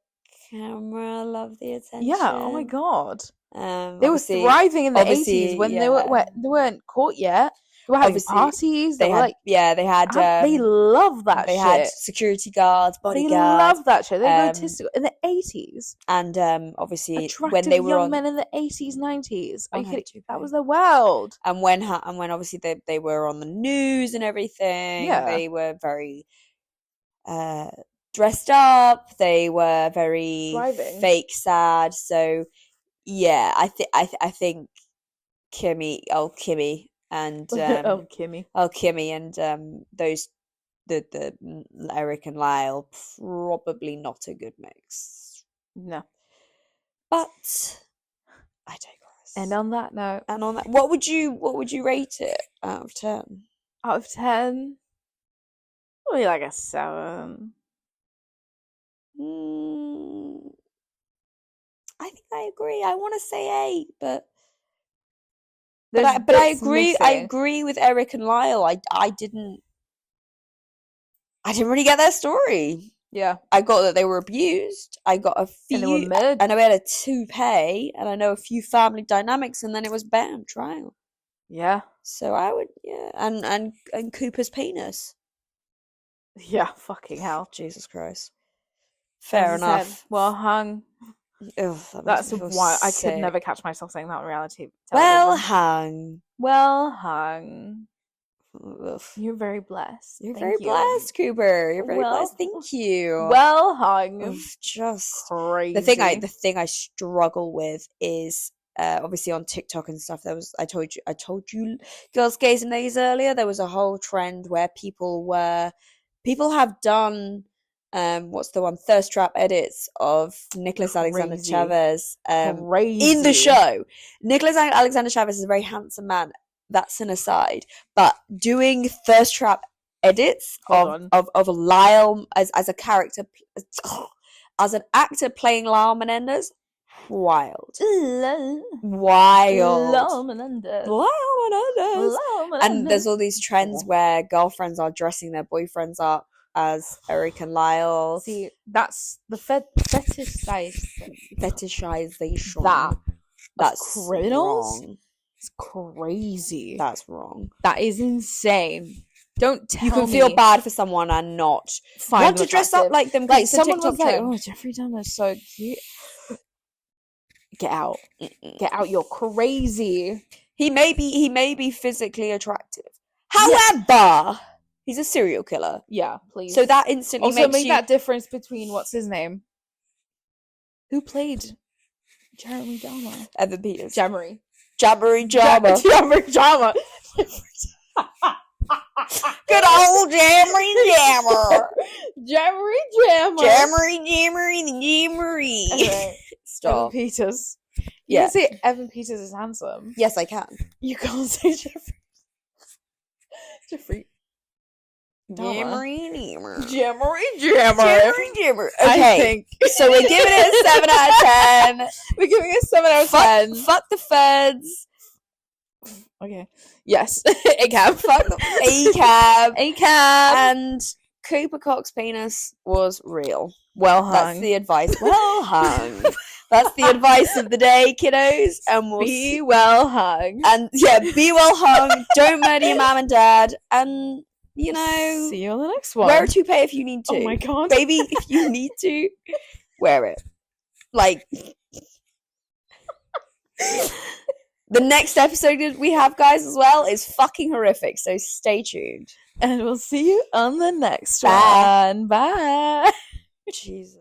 camera, love the attention. Yeah. Oh my god. They were thriving in the 80s when they weren't caught yet. They were having parties. They had. They love that shit. They had security guards, bodyguards. They love that shit. They were egotistical in the 80s. And obviously, attractive when they were young men in the 80s, 90s. Are you kidding? That was the world. And when obviously they were on the news and everything, they were very dressed up. They were very thriving. Fake sad. So yeah, I think Kimmy and Kimmy and those the Erik and Lyle, probably not a good mix. No. But I digress. And on that note, what would you rate it out of 10? Out of 10, probably like a 7. I think I agree. I want to say 8, but I agree. Missing. I agree with Erik and Lyle. I didn't really get their story. Yeah, I got that they were abused. I got a few, and they were murdered. I know we had a toupee, and I know a few family dynamics, and then it was bam, trial. Yeah. So I would, and Cooper's penis. Yeah, fucking hell, Jesus Christ. Fair enough. Said, well hung. Ugh, that's why I could never catch myself saying that in reality. Well hung. Well hung. Ugh. You're very blessed. You're very blessed, Cooper. You're very blessed. Thank you. Well hung. Ugh, just crazy. The thing I struggle with is obviously on TikTok and stuff. I told you girls, gays and nays earlier. There was a whole trend where people have done what's the one, thirst trap edits of Nicholas Alexander Chavez in the show. Nicholas Alexander Chavez is a very handsome man. That's an aside, but doing thirst trap edits of Lyle as a character, as an actor playing Lyle Menendez, wild. Lyle Menendez. And there's all these trends where girlfriends are dressing their boyfriends up as Erik and Lyle. See, that's the fetishization. That's criminals. Wrong. It's crazy. That's wrong. That is insane. Don't tell me. You can feel bad for someone and not want to dress up like them. Like someone was like, "Oh, Jeffrey Dahmer's so cute." Get out. Get out. You're crazy. He may be physically attractive. However, he's a serial killer. Yeah, please. So that instantly also makes make that difference between what's his name? Who played Jeremy Dahmer? Evan Peters. Jammery. Jammery Jammer. Jammery Jammer. Good old Jammery Jammer. Jammery Jammer. Jammery Jammery the Jammery. Anyway, Stop. Evan Peters. You can say Evan Peters is handsome. Yes, I can. You can't say Jeffrey. Jeffrey. Jammery Jammer. Jammery Jammer. Jammery Jammer. Okay, so we're giving it a 7 out of 10. We're giving it a 7 out of 10. Fuck the feds. Okay. Yes. A-cab. Fuck the A-cab. A-cab. And Cooper Cox's penis was real. Well hung. That's the advice. Well hung. That's the advice of the day, kiddos. And we'll be well hung. And yeah, be well hung. Don't murder your mom and dad. And you know, see you on the next one. Wear a toupee if you need to. Oh my god, baby, if you need to, wear it. Like the next episode we have, guys, as well is fucking horrific. So stay tuned, and we'll see you on the next one. Bye. Jesus.